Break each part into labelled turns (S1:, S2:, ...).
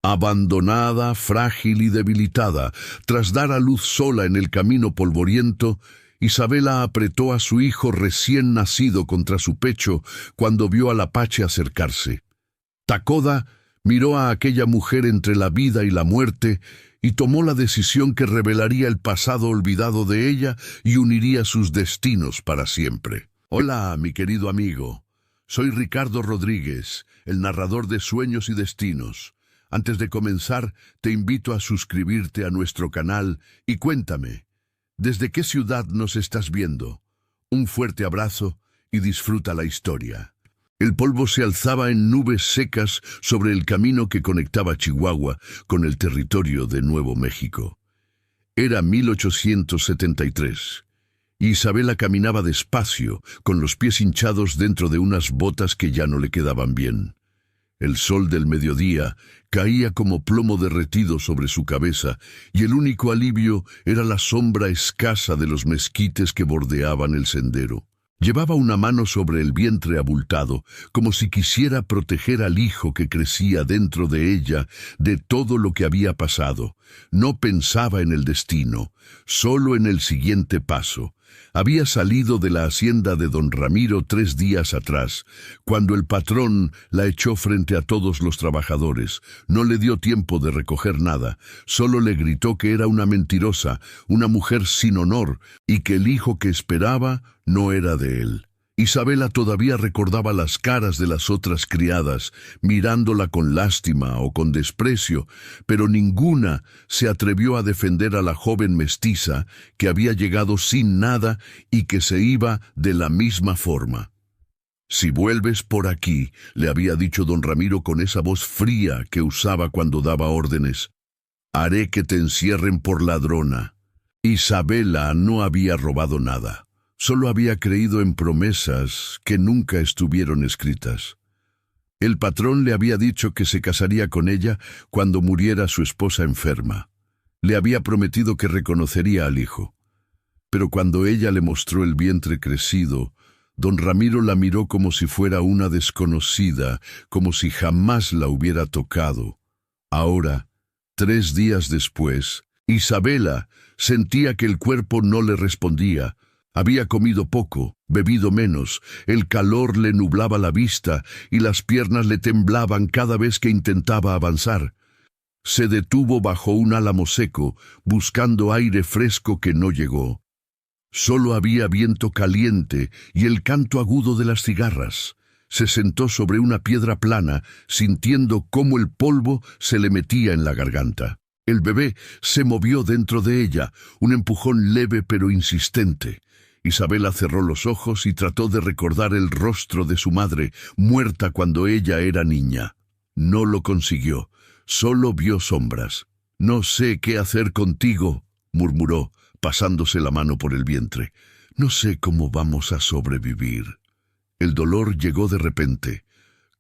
S1: Abandonada, frágil y debilitada, tras dar a luz sola en el camino polvoriento, Isabela apretó a su hijo recién nacido contra su pecho cuando vio al apache acercarse. Takoda miró a aquella mujer entre la vida y la muerte y tomó la decisión que revelaría el pasado olvidado de ella y uniría sus destinos para siempre. Hola, mi querido amigo. Soy Ricardo Rodríguez, el narrador de Sueños y Destinos. Antes de comenzar, te invito a suscribirte a nuestro canal y cuéntame, ¿desde qué ciudad nos estás viendo? Un fuerte abrazo y disfruta la historia. El polvo se alzaba en nubes secas sobre el camino que conectaba Chihuahua con el territorio de Nuevo México. Era 1873. Isabela caminaba despacio, con los pies hinchados dentro de unas botas que ya no le quedaban bien. El sol del mediodía caía como plomo derretido sobre su cabeza y el único alivio era la sombra escasa de los mezquites que bordeaban el sendero. Llevaba una mano sobre el vientre abultado, como si quisiera proteger al hijo que crecía dentro de ella de todo lo que había pasado. No pensaba en el destino, solo en el siguiente paso. Había salido de la hacienda de don Ramiro 3 días atrás, cuando el patrón la echó frente a todos los trabajadores. No le dio tiempo de recoger nada, solo le gritó que era una mentirosa, una mujer sin honor, y que el hijo que esperaba no era de él. Isabela todavía recordaba las caras de las otras criadas, mirándola con lástima o con desprecio, pero ninguna se atrevió a defender a la joven mestiza que había llegado sin nada y que se iba de la misma forma. «Si vuelves por aquí», le había dicho don Ramiro con esa voz fría que usaba cuando daba órdenes, «haré que te encierren por ladrona». Isabela no había robado nada. Solo había creído en promesas que nunca estuvieron escritas. El patrón le había dicho que se casaría con ella cuando muriera su esposa enferma. Le había prometido que reconocería al hijo. Pero cuando ella le mostró el vientre crecido, don Ramiro la miró como si fuera una desconocida, como si jamás la hubiera tocado. Ahora, 3 días después, Isabela sentía que el cuerpo no le respondía. Había comido poco, bebido menos, el calor le nublaba la vista y las piernas le temblaban cada vez que intentaba avanzar. Se detuvo bajo un álamo seco, buscando aire fresco que no llegó. Solo había viento caliente y el canto agudo de las cigarras. Se sentó sobre una piedra plana, sintiendo cómo el polvo se le metía en la garganta. El bebé se movió dentro de ella, un empujón leve pero insistente. Isabela cerró los ojos y trató de recordar el rostro de su madre, muerta cuando ella era niña. No lo consiguió, solo vio sombras. «No sé qué hacer contigo», murmuró, pasándose la mano por el vientre. «No sé cómo vamos a sobrevivir». El dolor llegó de repente,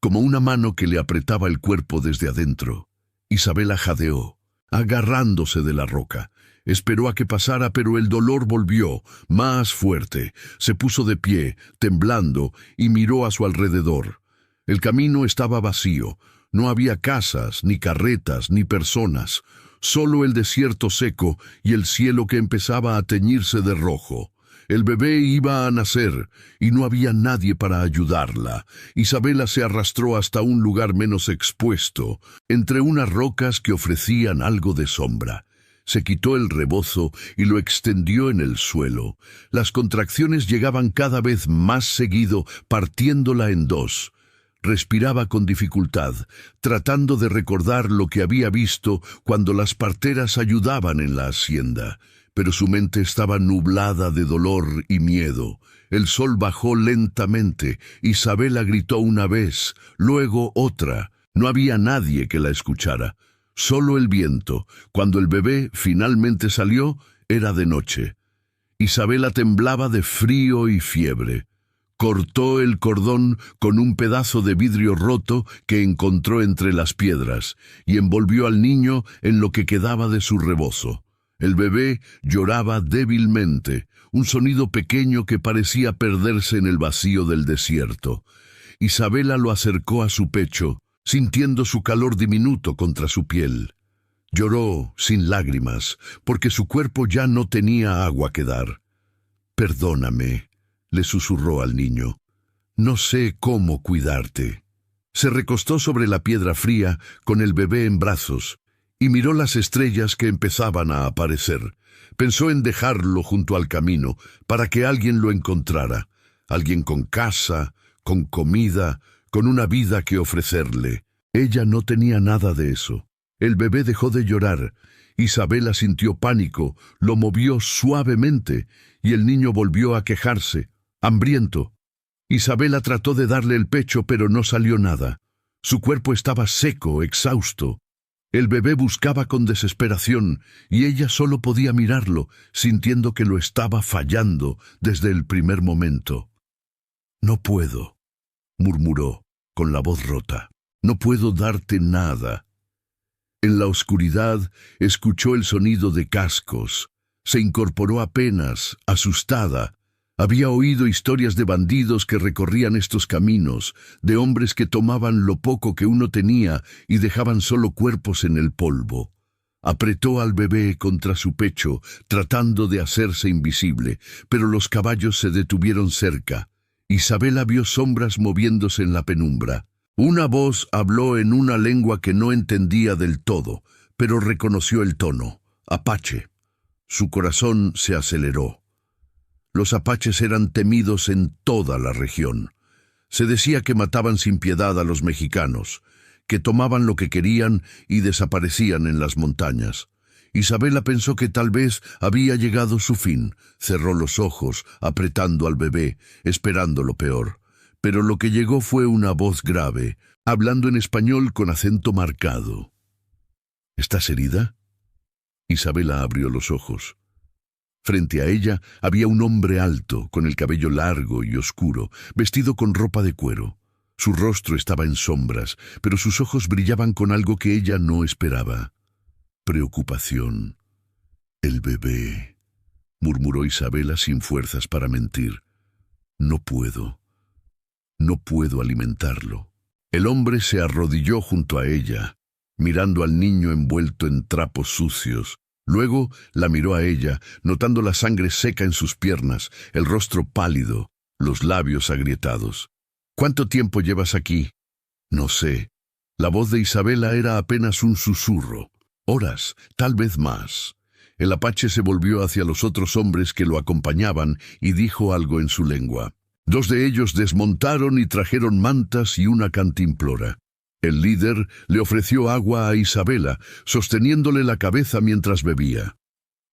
S1: como una mano que le apretaba el cuerpo desde adentro. Isabela jadeó, agarrándose de la roca. Esperó a que pasara, pero el dolor volvió, más fuerte. Se puso de pie, temblando, y miró a su alrededor. El camino estaba vacío. No había casas, ni carretas, ni personas. Solo el desierto seco y el cielo que empezaba a teñirse de rojo. El bebé iba a nacer, y no había nadie para ayudarla. Isabela se arrastró hasta un lugar menos expuesto, entre unas rocas que ofrecían algo de sombra. Se quitó el rebozo y lo extendió en el suelo. Las contracciones llegaban cada vez más seguido, partiéndola en 2. Respiraba con dificultad, tratando de recordar lo que había visto cuando las parteras ayudaban en la hacienda. Pero su mente estaba nublada de dolor y miedo. El sol bajó lentamente. Isabela gritó una vez, luego otra. No había nadie que la escuchara. Solo el viento. Cuando el bebé finalmente salió, era de noche. Isabela temblaba de frío y fiebre. Cortó el cordón con un pedazo de vidrio roto que encontró entre las piedras y envolvió al niño en lo que quedaba de su rebozo. El bebé lloraba débilmente, un sonido pequeño que parecía perderse en el vacío del desierto. Isabela lo acercó a su pecho, sintiendo su calor diminuto contra su piel. Lloró sin lágrimas, porque su cuerpo ya no tenía agua que dar. «Perdóname», le susurró al niño. «No sé cómo cuidarte». Se recostó sobre la piedra fría con el bebé en brazos y miró las estrellas que empezaban a aparecer. Pensó en dejarlo junto al camino para que alguien lo encontrara, alguien con casa, con comida, con una vida que ofrecerle. Ella no tenía nada de eso. El bebé dejó de llorar. Isabela sintió pánico, lo movió suavemente y el niño volvió a quejarse, hambriento. Isabela trató de darle el pecho, pero no salió nada. Su cuerpo estaba seco, exhausto. El bebé buscaba con desesperación y ella solo podía mirarlo, sintiendo que lo estaba fallando desde el primer momento. «No puedo», murmuró con la voz rota. «No puedo darte nada». En la oscuridad escuchó el sonido de cascos. Se incorporó apenas, asustada. Había oído historias de bandidos que recorrían estos caminos, de hombres que tomaban lo poco que uno tenía y dejaban solo cuerpos en el polvo. Apretó al bebé contra su pecho, tratando de hacerse invisible, pero los caballos se detuvieron cerca. Isabela vio sombras moviéndose en la penumbra. Una voz habló en una lengua que no entendía del todo, pero reconoció el tono. Apache. Su corazón se aceleró. Los apaches eran temidos en toda la región. Se decía que mataban sin piedad a los mexicanos, que tomaban lo que querían y desaparecían en las montañas. Isabela pensó que tal vez había llegado su fin. Cerró los ojos, apretando al bebé, esperando lo peor. Pero lo que llegó fue una voz grave, hablando en español con acento marcado. «¿Estás herida?» Isabela abrió los ojos. Frente a ella había un hombre alto, con el cabello largo y oscuro, vestido con ropa de cuero. Su rostro estaba en sombras, pero sus ojos brillaban con algo que ella no esperaba. Preocupación. «El bebé», murmuró Isabela sin fuerzas para mentir. «No puedo alimentarlo». El hombre se arrodilló junto a ella, mirando al niño envuelto en trapos sucios. Luego la miró a ella, notando la sangre seca en sus piernas, el rostro pálido, los labios agrietados. «¿Cuánto tiempo llevas aquí?» «No sé». La voz de Isabela era apenas un susurro. «Horas, tal vez más». El apache se volvió hacia los otros hombres que lo acompañaban y dijo algo en su lengua. Dos de ellos desmontaron y trajeron mantas y una cantimplora. El líder le ofreció agua a Isabela, sosteniéndole la cabeza mientras bebía.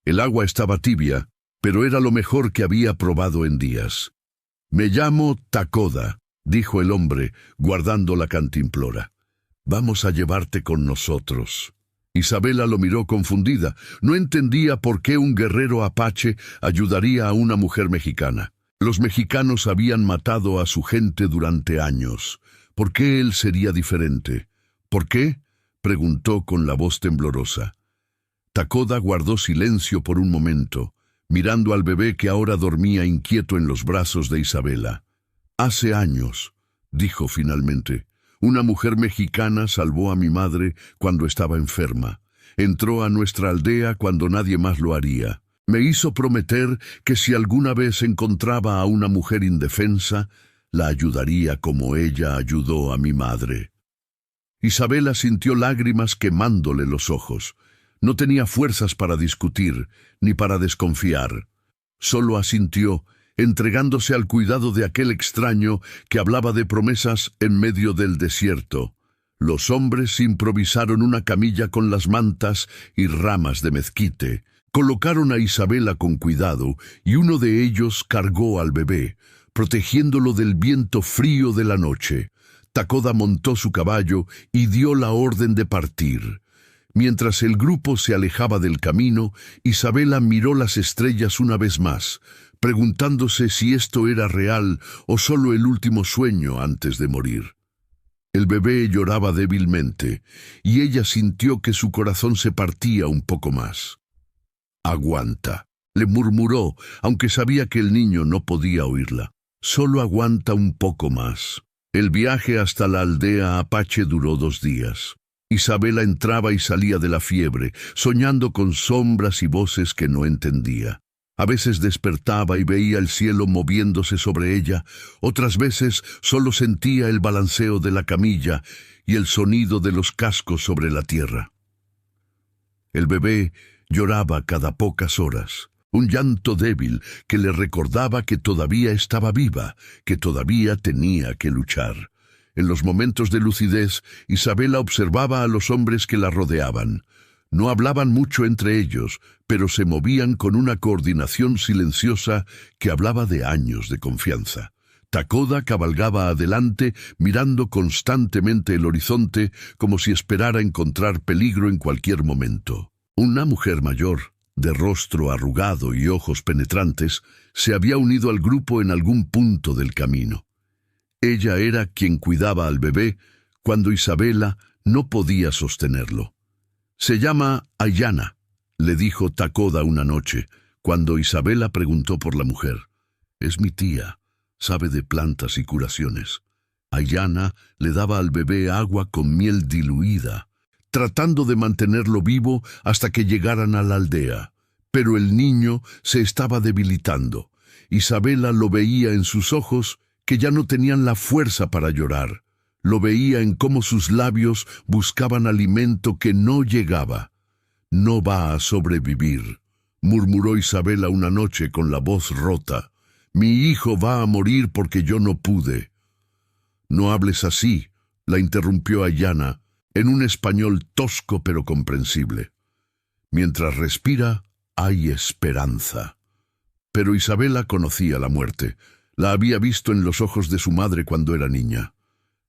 S1: El agua estaba tibia, pero era lo mejor que había probado en días. «Me llamo Takoda», dijo el hombre, guardando la cantimplora. «Vamos a llevarte con nosotros». Isabela lo miró confundida. No entendía por qué un guerrero apache ayudaría a una mujer mexicana. Los mexicanos habían matado a su gente durante años. ¿Por qué él sería diferente? ¿Por qué?, preguntó con la voz temblorosa. Takoda guardó silencio por un momento, mirando al bebé que ahora dormía inquieto en los brazos de Isabela. «Hace años», dijo finalmente, «una mujer mexicana salvó a mi madre cuando estaba enferma. Entró a nuestra aldea cuando nadie más lo haría. Me hizo prometer que si alguna vez encontraba a una mujer indefensa, la ayudaría como ella ayudó a mi madre». Isabela sintió lágrimas quemándole los ojos. No tenía fuerzas para discutir, ni para desconfiar. Solo asintió, entregándose al cuidado de aquel extraño que hablaba de promesas en medio del desierto. Los hombres improvisaron una camilla con las mantas y ramas de mezquite. Colocaron a Isabela con cuidado y uno de ellos cargó al bebé, protegiéndolo del viento frío de la noche. Takoda montó su caballo y dio la orden de partir. Mientras el grupo se alejaba del camino, Isabela miró las estrellas una vez más, preguntándose si esto era real o solo el último sueño antes de morir. El bebé lloraba débilmente, y ella sintió que su corazón se partía un poco más. «Aguanta», le murmuró, aunque sabía que el niño no podía oírla. «Solo aguanta un poco más». El viaje hasta la aldea apache duró 2 días. Isabela entraba y salía de la fiebre, soñando con sombras y voces que no entendía. A veces despertaba y veía el cielo moviéndose sobre ella, otras veces solo sentía el balanceo de la camilla y el sonido de los cascos sobre la tierra. El bebé lloraba cada pocas horas, un llanto débil que le recordaba que todavía estaba viva, que todavía tenía que luchar. En los momentos de lucidez, Isabela observaba a los hombres que la rodeaban. No hablaban mucho entre ellos, pero se movían con una coordinación silenciosa que hablaba de años de confianza. Takoda cabalgaba adelante, mirando constantemente el horizonte, como si esperara encontrar peligro en cualquier momento. Una mujer mayor, de rostro arrugado y ojos penetrantes, se había unido al grupo en algún punto del camino. Ella era quien cuidaba al bebé cuando Isabela no podía sostenerlo. «Se llama Ayana», le dijo Takoda una noche, cuando Isabela preguntó por la mujer. «Es mi tía, sabe de plantas y curaciones». Ayana le daba al bebé agua con miel diluida, tratando de mantenerlo vivo hasta que llegaran a la aldea. Pero el niño se estaba debilitando. Isabela lo veía en sus ojos, que ya no tenían la fuerza para llorar. Lo veía en cómo sus labios buscaban alimento que no llegaba. «No va a sobrevivir», murmuró Isabela una noche con la voz rota. «Mi hijo va a morir porque yo no pude». «No hables así», la interrumpió Ayana, en un español tosco pero comprensible. «Mientras respira, hay esperanza». Pero Isabela conocía la muerte. La había visto en los ojos de su madre cuando era niña.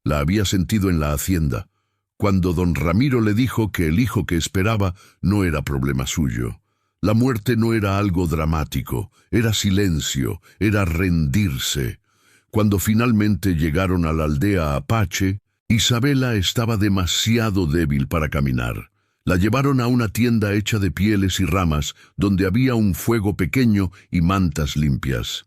S1: La había sentido en la hacienda, cuando don Ramiro le dijo que el hijo que esperaba no era problema suyo. La muerte no era algo dramático, era silencio, era rendirse. Cuando finalmente llegaron a la aldea apache, Isabela estaba demasiado débil para caminar. La llevaron a una tienda hecha de pieles y ramas, donde había un fuego pequeño y mantas limpias.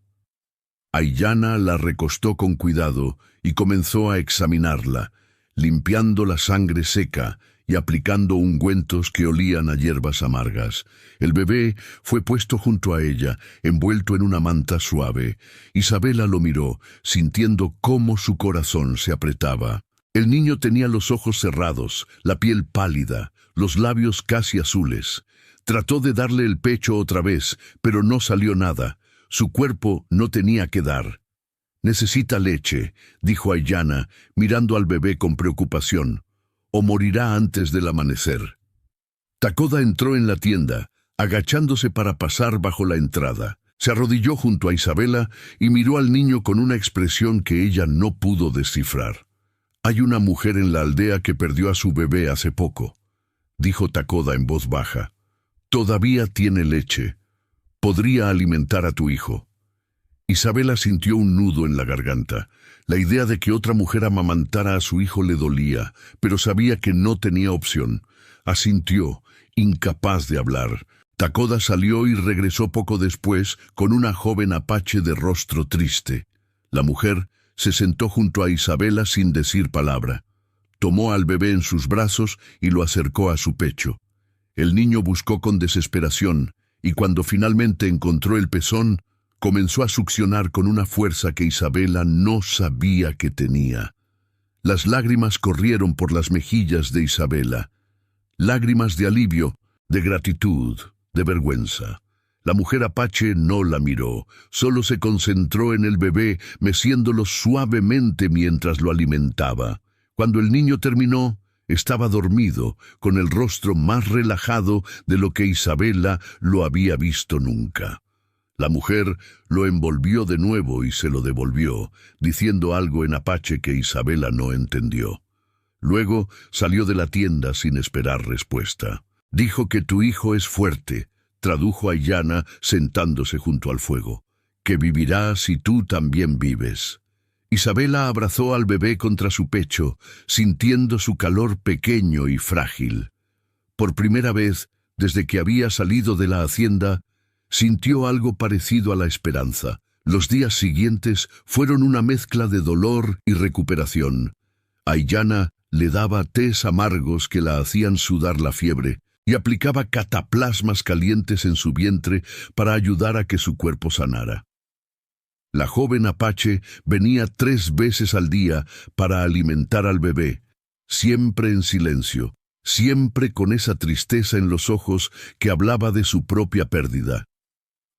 S1: Ayana la recostó con cuidado y comenzó a examinarla, limpiando la sangre seca y aplicando ungüentos que olían a hierbas amargas. El bebé fue puesto junto a ella, envuelto en una manta suave. Isabela lo miró, sintiendo cómo su corazón se apretaba. El niño tenía los ojos cerrados, la piel pálida, los labios casi azules. Trató de darle el pecho otra vez, pero no salió nada. Su cuerpo no tenía que dar. «Necesita leche», dijo Ayana, mirando al bebé con preocupación, «o morirá antes del amanecer». Takoda entró en la tienda, agachándose para pasar bajo la entrada. Se arrodilló junto a Isabela y miró al niño con una expresión que ella no pudo descifrar. «Hay una mujer en la aldea que perdió a su bebé hace poco», dijo Takoda en voz baja. «Todavía tiene leche. Podría alimentar a tu hijo». Isabela sintió un nudo en la garganta. La idea de que otra mujer amamantara a su hijo le dolía, pero sabía que no tenía opción. Asintió, incapaz de hablar. Takoda salió y regresó poco después con una joven apache de rostro triste. La mujer se sentó junto a Isabela sin decir palabra. Tomó al bebé en sus brazos y lo acercó a su pecho. El niño buscó con desesperación, y cuando finalmente encontró el pezón, comenzó a succionar con una fuerza que Isabela no sabía que tenía. Las lágrimas corrieron por las mejillas de Isabela. Lágrimas de alivio, de gratitud, de vergüenza. La mujer apache no la miró, solo se concentró en el bebé, meciéndolo suavemente mientras lo alimentaba. Cuando el niño terminó, estaba dormido, con el rostro más relajado de lo que Isabela lo había visto nunca. La mujer lo envolvió de nuevo y se lo devolvió, diciendo algo en apache que Isabela no entendió. Luego salió de la tienda sin esperar respuesta. «Dijo que tu hijo es fuerte», tradujo Ayana sentándose junto al fuego, «que vivirá si tú también vives». Isabela abrazó al bebé contra su pecho, sintiendo su calor pequeño y frágil. Por primera vez, desde que había salido de la hacienda, sintió algo parecido a la esperanza, Los días siguientes fueron una mezcla de dolor y recuperación. Aiyana le daba tés amargos que la hacían sudar la fiebre y aplicaba cataplasmas calientes en su vientre para ayudar a que su cuerpo sanara. La joven apache venía 3 veces al día para alimentar al bebé, siempre en silencio, siempre con esa tristeza en los ojos que hablaba de su propia pérdida.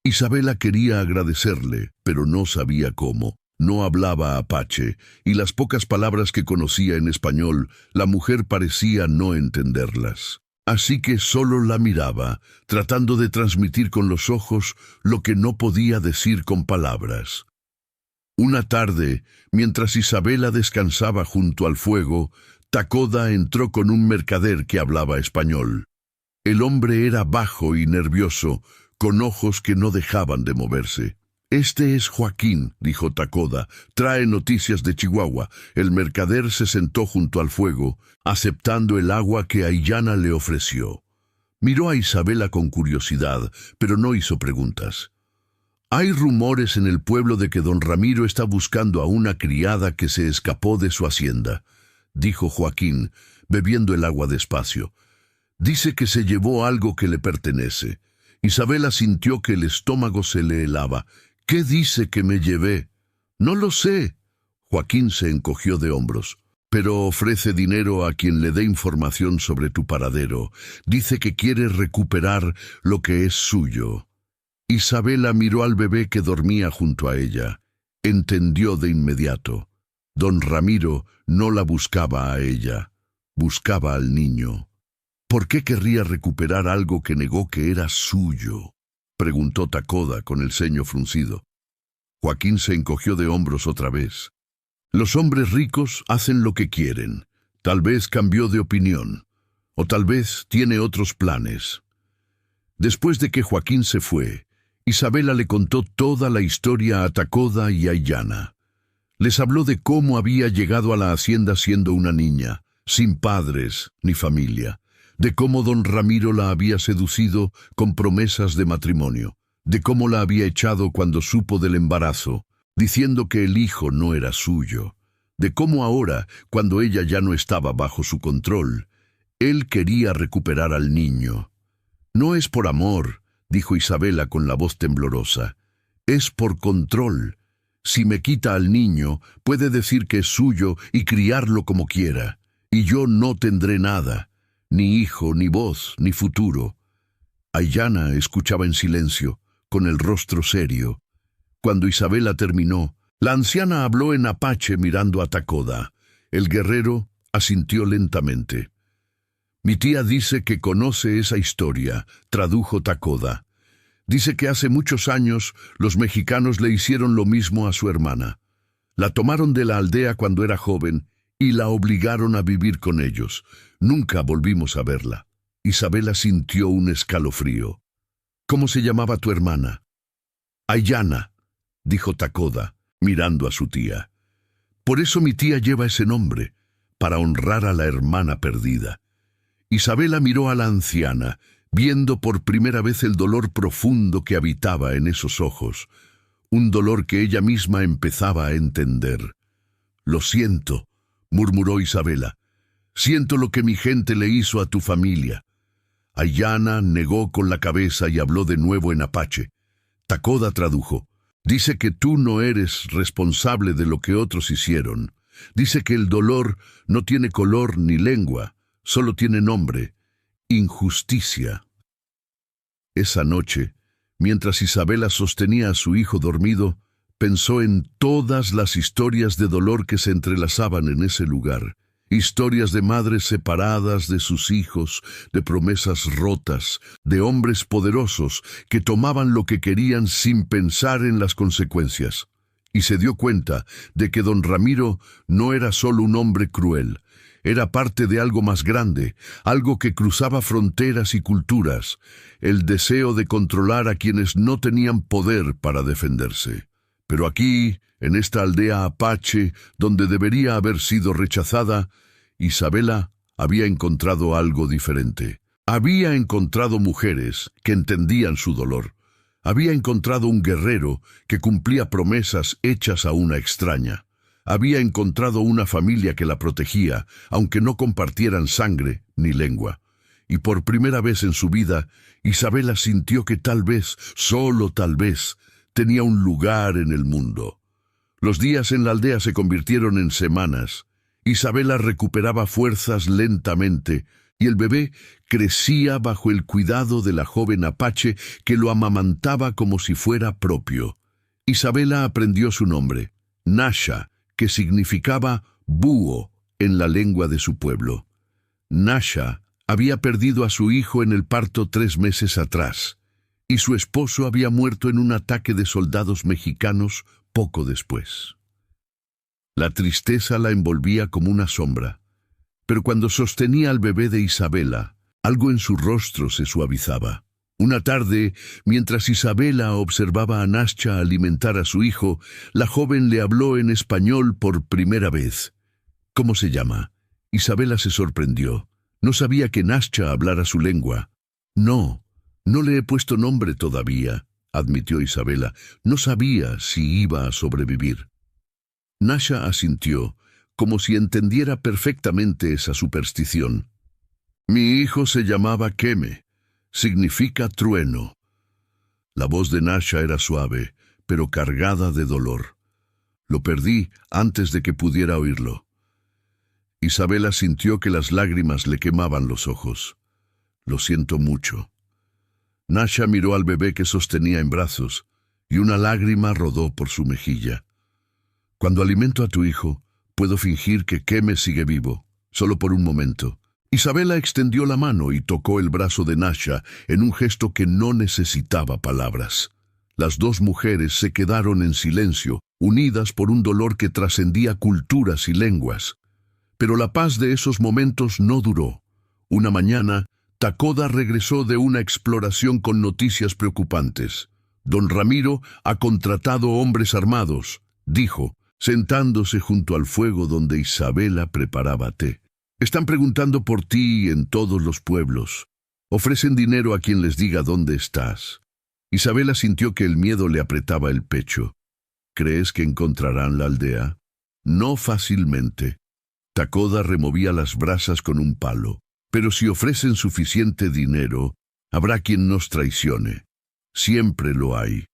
S1: Isabela quería agradecerle, pero no sabía cómo. No hablaba apache, y las pocas palabras que conocía en español, la mujer parecía no entenderlas. Así que solo la miraba, tratando de transmitir con los ojos lo que no podía decir con palabras. Una tarde, mientras Isabela descansaba junto al fuego, Takoda entró con un mercader que hablaba español. El hombre era bajo y nervioso, con ojos que no dejaban de moverse. «Este es Joaquín», dijo Takoda, «trae noticias de Chihuahua». El mercader se sentó junto al fuego, aceptando el agua que Aiyana le ofreció. Miró a Isabela con curiosidad, pero no hizo preguntas. «Hay rumores en el pueblo de que don Ramiro está buscando a una criada que se escapó de su hacienda», dijo Joaquín, bebiendo el agua despacio. «Dice que se llevó algo que le pertenece». Isabela sintió que el estómago se le helaba. «¿Qué dice que me llevé?» «No lo sé». Joaquín se encogió de hombros. «Pero ofrece dinero a quien le dé información sobre tu paradero. Dice que quiere recuperar lo que es suyo». Isabela miró al bebé que dormía junto a ella. Entendió de inmediato. Don Ramiro no la buscaba a ella, buscaba al niño. «¿Por qué querría recuperar algo que negó que era suyo?», preguntó Takoda con el ceño fruncido. Joaquín se encogió de hombros otra vez. «Los hombres ricos hacen lo que quieren. Tal vez cambió de opinión, o tal vez tiene otros planes». Después de que Joaquín se fue, Isabela le contó toda la historia a Takoda y a Aiyana. Les habló de cómo había llegado a la hacienda siendo una niña, sin padres ni familia, de cómo don Ramiro la había seducido con promesas de matrimonio, de cómo la había echado cuando supo del embarazo, diciendo que el hijo no era suyo, de cómo ahora, cuando ella ya no estaba bajo su control, él quería recuperar al niño. «No es por amor», dijo Isabela con la voz temblorosa, «es por control. Si me quita al niño, puede decir que es suyo y criarlo como quiera, y yo no tendré nada. Ni hijo, ni voz, ni futuro». Aiyana escuchaba en silencio, con el rostro serio. Cuando Isabela terminó, la anciana habló en apache mirando a Takoda. El guerrero asintió lentamente. «Mi tía dice que conoce esa historia», tradujo Takoda. «Dice que hace muchos años los mexicanos le hicieron lo mismo a su hermana. La tomaron de la aldea cuando era joven y la obligaron a vivir con ellos. Nunca volvimos a verla». Isabela sintió un escalofrío. «¿Cómo se llamaba tu hermana?» «Aiyana», dijo Takoda, mirando a su tía. «Por eso mi tía lleva ese nombre, para honrar a la hermana perdida». Isabela miró a la anciana, viendo por primera vez el dolor profundo que habitaba en esos ojos, un dolor que ella misma empezaba a entender. «Lo siento», murmuró Isabela. «Siento lo que mi gente le hizo a tu familia». Aiyana negó con la cabeza y habló de nuevo en apache. Takoda tradujo. «Dice que tú no eres responsable de lo que otros hicieron. Dice que el dolor no tiene color ni lengua, solo tiene nombre: injusticia». Esa noche, mientras Isabela sostenía a su hijo dormido, pensó en todas las historias de dolor que se entrelazaban en ese lugar. Historias de madres separadas de sus hijos, de promesas rotas, de hombres poderosos que tomaban lo que querían sin pensar en las consecuencias. Y se dio cuenta de que don Ramiro no era solo un hombre cruel, era parte de algo más grande, algo que cruzaba fronteras y culturas, el deseo de controlar a quienes no tenían poder para defenderse. Pero aquí, en esta aldea apache, donde debería haber sido rechazada, Isabela había encontrado algo diferente. Había encontrado mujeres que entendían su dolor. Había encontrado un guerrero que cumplía promesas hechas a una extraña. Había encontrado una familia que la protegía, aunque no compartieran sangre ni lengua. Y por primera vez en su vida, Isabela sintió que tal vez, solo tal vez, tenía un lugar en el mundo. Los días en la aldea se convirtieron en semanas. Isabela recuperaba fuerzas lentamente, y el bebé crecía bajo el cuidado de la joven apache que lo amamantaba como si fuera propio. Isabela aprendió su nombre, Nasha, que significaba búho en la lengua de su pueblo. Nasha había perdido a su hijo en el parto 3 meses atrás, y su esposo había muerto en un ataque de soldados mexicanos poco después. La tristeza la envolvía como una sombra, pero cuando sostenía al bebé de Isabela, algo en su rostro se suavizaba. Una tarde, mientras Isabela observaba a Nasha alimentar a su hijo, la joven le habló en español por primera vez. ¿Cómo se llama? Isabela se sorprendió. No sabía que Nasha hablara su lengua. No le he puesto nombre todavía, admitió Isabela. No sabía si iba a sobrevivir. Nasha asintió, como si entendiera perfectamente esa superstición. Mi hijo se llamaba Keme. Significa trueno. La voz de Nasha era suave, pero cargada de dolor. Lo perdí antes de que pudiera oírlo. Isabela sintió que las lágrimas le quemaban los ojos. Lo siento mucho. Nasha miró al bebé que sostenía en brazos, y una lágrima rodó por su mejilla. Cuando alimento a tu hijo, puedo fingir que Keme sigue vivo, solo por un momento. Isabela extendió la mano y tocó el brazo de Nasha en un gesto que no necesitaba palabras. Las dos mujeres se quedaron en silencio, unidas por un dolor que trascendía culturas y lenguas. Pero la paz de esos momentos no duró. Una mañana, Takoda regresó de una exploración con noticias preocupantes. Don Ramiro ha contratado hombres armados, dijo, sentándose junto al fuego donde Isabela preparaba té. Están preguntando por ti en todos los pueblos. Ofrecen dinero a quien les diga dónde estás. Isabela sintió que el miedo le apretaba el pecho. ¿Crees que encontrarán la aldea? No fácilmente. Takoda removía las brasas con un palo. Pero si ofrecen suficiente dinero, habrá quien nos traicione. Siempre lo hay.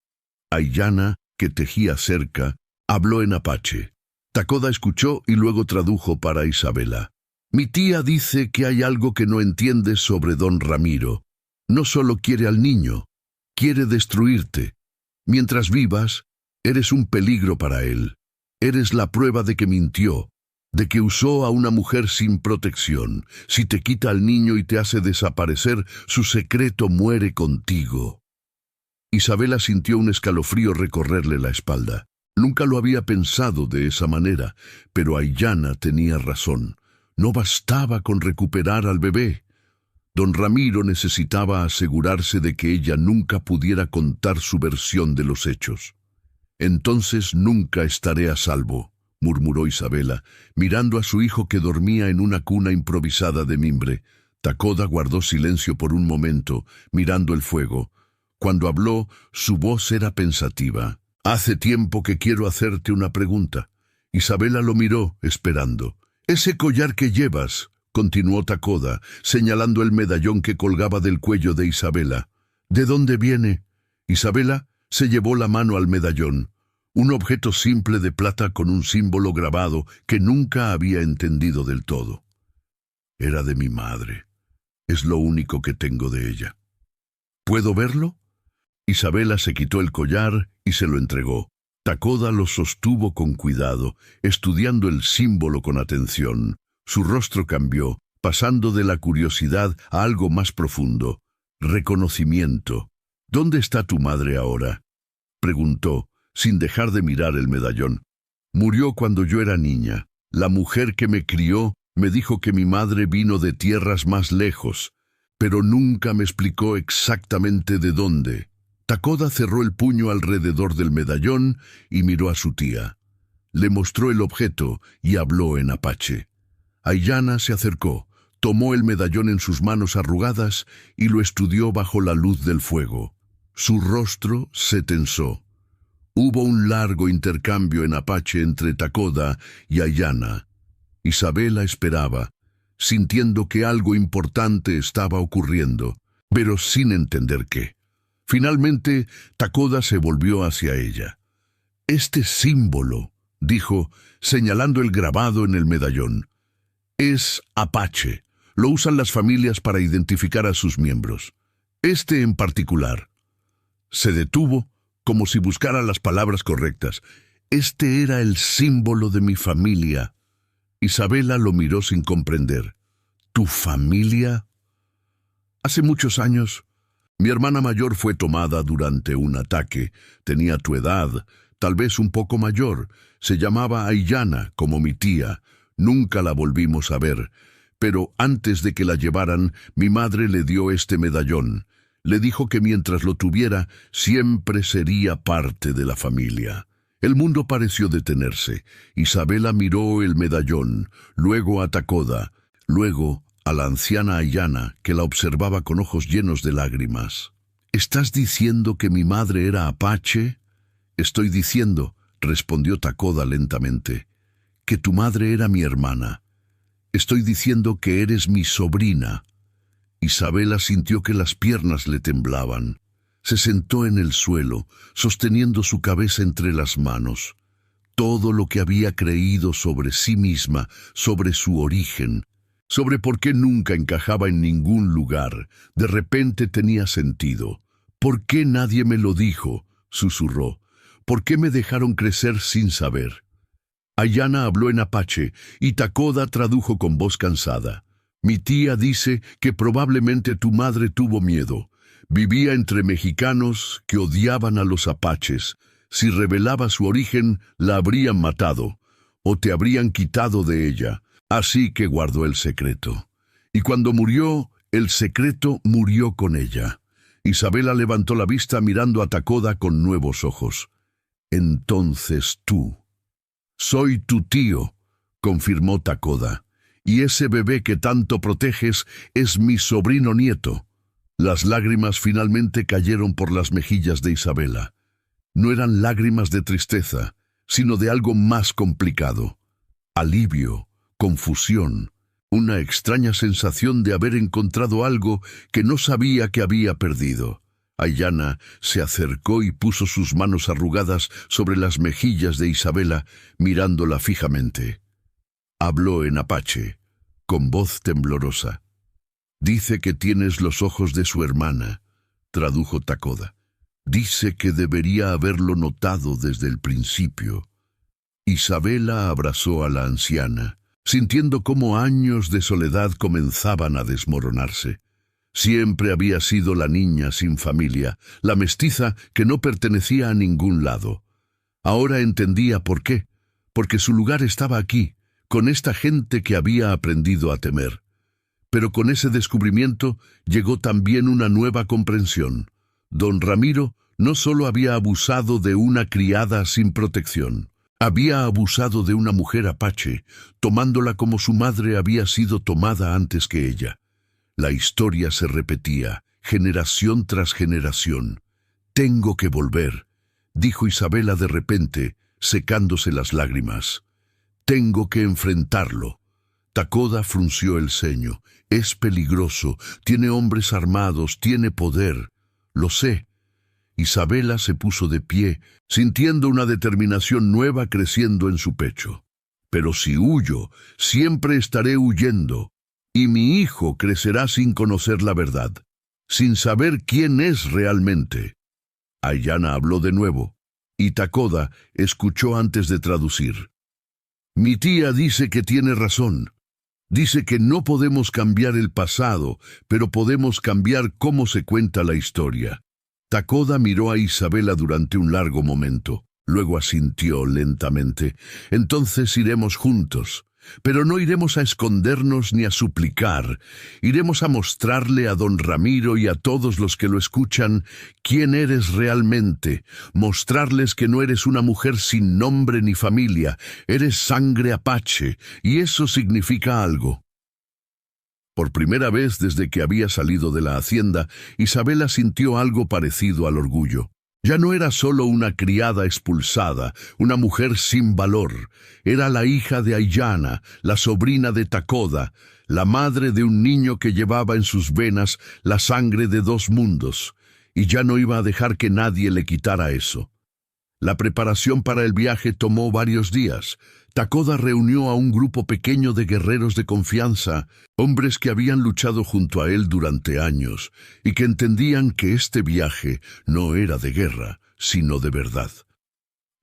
S1: Aiyana, que tejía cerca, habló en apache. Takoda escuchó y luego tradujo para Isabela. Mi tía dice que hay algo que no entiendes sobre don Ramiro. No solo quiere al niño, quiere destruirte. Mientras vivas, eres un peligro para él. Eres la prueba de que mintió, de que usó a una mujer sin protección. Si te quita al niño y te hace desaparecer, su secreto muere contigo. Isabela sintió un escalofrío recorrerle la espalda. Nunca lo había pensado de esa manera, pero Aiyana tenía razón. No bastaba con recuperar al bebé. Don Ramiro necesitaba asegurarse de que ella nunca pudiera contar su versión de los hechos. Entonces nunca estaré a salvo, murmuró Isabela, mirando a su hijo que dormía en una cuna improvisada de mimbre. Takoda guardó silencio por un momento, mirando el fuego. Cuando habló, su voz era pensativa. Hace tiempo que quiero hacerte una pregunta. Isabela lo miró, esperando. Ese collar que llevas, continuó Takoda, señalando el medallón que colgaba del cuello de Isabela. ¿De dónde viene? Isabela se llevó la mano al medallón, un objeto simple de plata con un símbolo grabado que nunca había entendido del todo. Era de mi madre. Es lo único que tengo de ella. ¿Puedo verlo? Isabela se quitó el collar y se lo entregó. Takoda lo sostuvo con cuidado, estudiando el símbolo con atención. Su rostro cambió, pasando de la curiosidad a algo más profundo. Reconocimiento. ¿Dónde está tu madre ahora? Preguntó, sin dejar de mirar el medallón. Murió cuando yo era niña. La mujer que me crió me dijo que mi madre vino de tierras más lejos, pero nunca me explicó exactamente de dónde. Takoda cerró el puño alrededor del medallón y miró a su tía. Le mostró el objeto y habló en apache. Aiyana se acercó, tomó el medallón en sus manos arrugadas y lo estudió bajo la luz del fuego. Su rostro se tensó. Hubo un largo intercambio en apache entre Takoda y Ayanna. Isabela esperaba, sintiendo que algo importante estaba ocurriendo, pero sin entender qué. Finalmente, Takoda se volvió hacia ella. «Este símbolo», dijo, señalando el grabado en el medallón, «es apache. Lo usan las familias para identificar a sus miembros. Este en particular». Se detuvo, como si buscara las palabras correctas. «Este era el símbolo de mi familia». Isabela lo miró sin comprender. «¿Tu familia?» «Hace muchos años, mi hermana mayor fue tomada durante un ataque. Tenía tu edad, tal vez un poco mayor. Se llamaba Ayanna, como mi tía. Nunca la volvimos a ver. Pero antes de que la llevaran, mi madre le dio este medallón. Le dijo que mientras lo tuviera, siempre sería parte de la familia». El mundo pareció detenerse. Isabela miró el medallón, luego a Takoda, luego a la anciana Ayanna, que la observaba con ojos llenos de lágrimas. «¿Estás diciendo que mi madre era apache?» «Estoy diciendo», respondió Takoda lentamente, «que tu madre era mi hermana. Estoy diciendo que eres mi sobrina». Isabela sintió que las piernas le temblaban. Se sentó en el suelo, sosteniendo su cabeza entre las manos. Todo lo que había creído sobre sí misma, sobre su origen, sobre por qué nunca encajaba en ningún lugar, de repente tenía sentido. «¿Por qué nadie me lo dijo?», susurró. «¿Por qué me dejaron crecer sin saber?». Ayanna habló en apache y Takoda tradujo con voz cansada. «Mi tía dice que probablemente tu madre tuvo miedo. Vivía entre mexicanos que odiaban a los apaches. Si revelaba su origen, la habrían matado, o te habrían quitado de ella. Así que guardó el secreto. Y cuando murió, el secreto murió con ella». Isabela levantó la vista mirando a Takoda con nuevos ojos. «Entonces tú». «Soy tu tío», confirmó Takoda. «Y ese bebé que tanto proteges es mi sobrino nieto». Las lágrimas finalmente cayeron por las mejillas de Isabela. No eran lágrimas de tristeza, sino de algo más complicado. Alivio, confusión, una extraña sensación de haber encontrado algo que no sabía que había perdido. Ayanna se acercó y puso sus manos arrugadas sobre las mejillas de Isabela, mirándola fijamente. Habló en apache, con voz temblorosa. «Dice que tienes los ojos de su hermana», tradujo Takoda. «Dice que debería haberlo notado desde el principio». Isabela abrazó a la anciana, sintiendo cómo años de soledad comenzaban a desmoronarse. Siempre había sido la niña sin familia, la mestiza que no pertenecía a ningún lado. Ahora entendía por qué, porque su lugar estaba aquí, con esta gente que había aprendido a temer. Pero con ese descubrimiento llegó también una nueva comprensión. Don Ramiro no solo había abusado de una criada sin protección, había abusado de una mujer apache, tomándola como su madre había sido tomada antes que ella. La historia se repetía, generación tras generación. «Tengo que volver», dijo Isabela de repente, secándose las lágrimas. «Tengo que enfrentarlo». Takoda frunció el ceño. «Es peligroso, tiene hombres armados, tiene poder». «Lo sé». Isabela se puso de pie, sintiendo una determinación nueva creciendo en su pecho. «Pero si huyo, siempre estaré huyendo, y mi hijo crecerá sin conocer la verdad, sin saber quién es realmente». Ayanna habló de nuevo, y Takoda escuchó antes de traducir. «Mi tía dice que tiene razón. Dice que no podemos cambiar el pasado, pero podemos cambiar cómo se cuenta la historia». Takoda miró a Isabela durante un largo momento. Luego asintió lentamente. «Entonces iremos juntos. Pero no iremos a escondernos ni a suplicar. Iremos a mostrarle a don Ramiro y a todos los que lo escuchan quién eres realmente. Mostrarles que no eres una mujer sin nombre ni familia. Eres sangre apache, y eso significa algo». Por primera vez desde que había salido de la hacienda, Isabela sintió algo parecido al orgullo. Ya no era solo una criada expulsada, una mujer sin valor. Era la hija de Aiyana, la sobrina de Takoda, la madre de un niño que llevaba en sus venas la sangre de dos mundos, y ya no iba a dejar que nadie le quitara eso. La preparación para el viaje tomó varios días. Takoda reunió a un grupo pequeño de guerreros de confianza, hombres que habían luchado junto a él durante años y que entendían que este viaje no era de guerra, sino de verdad.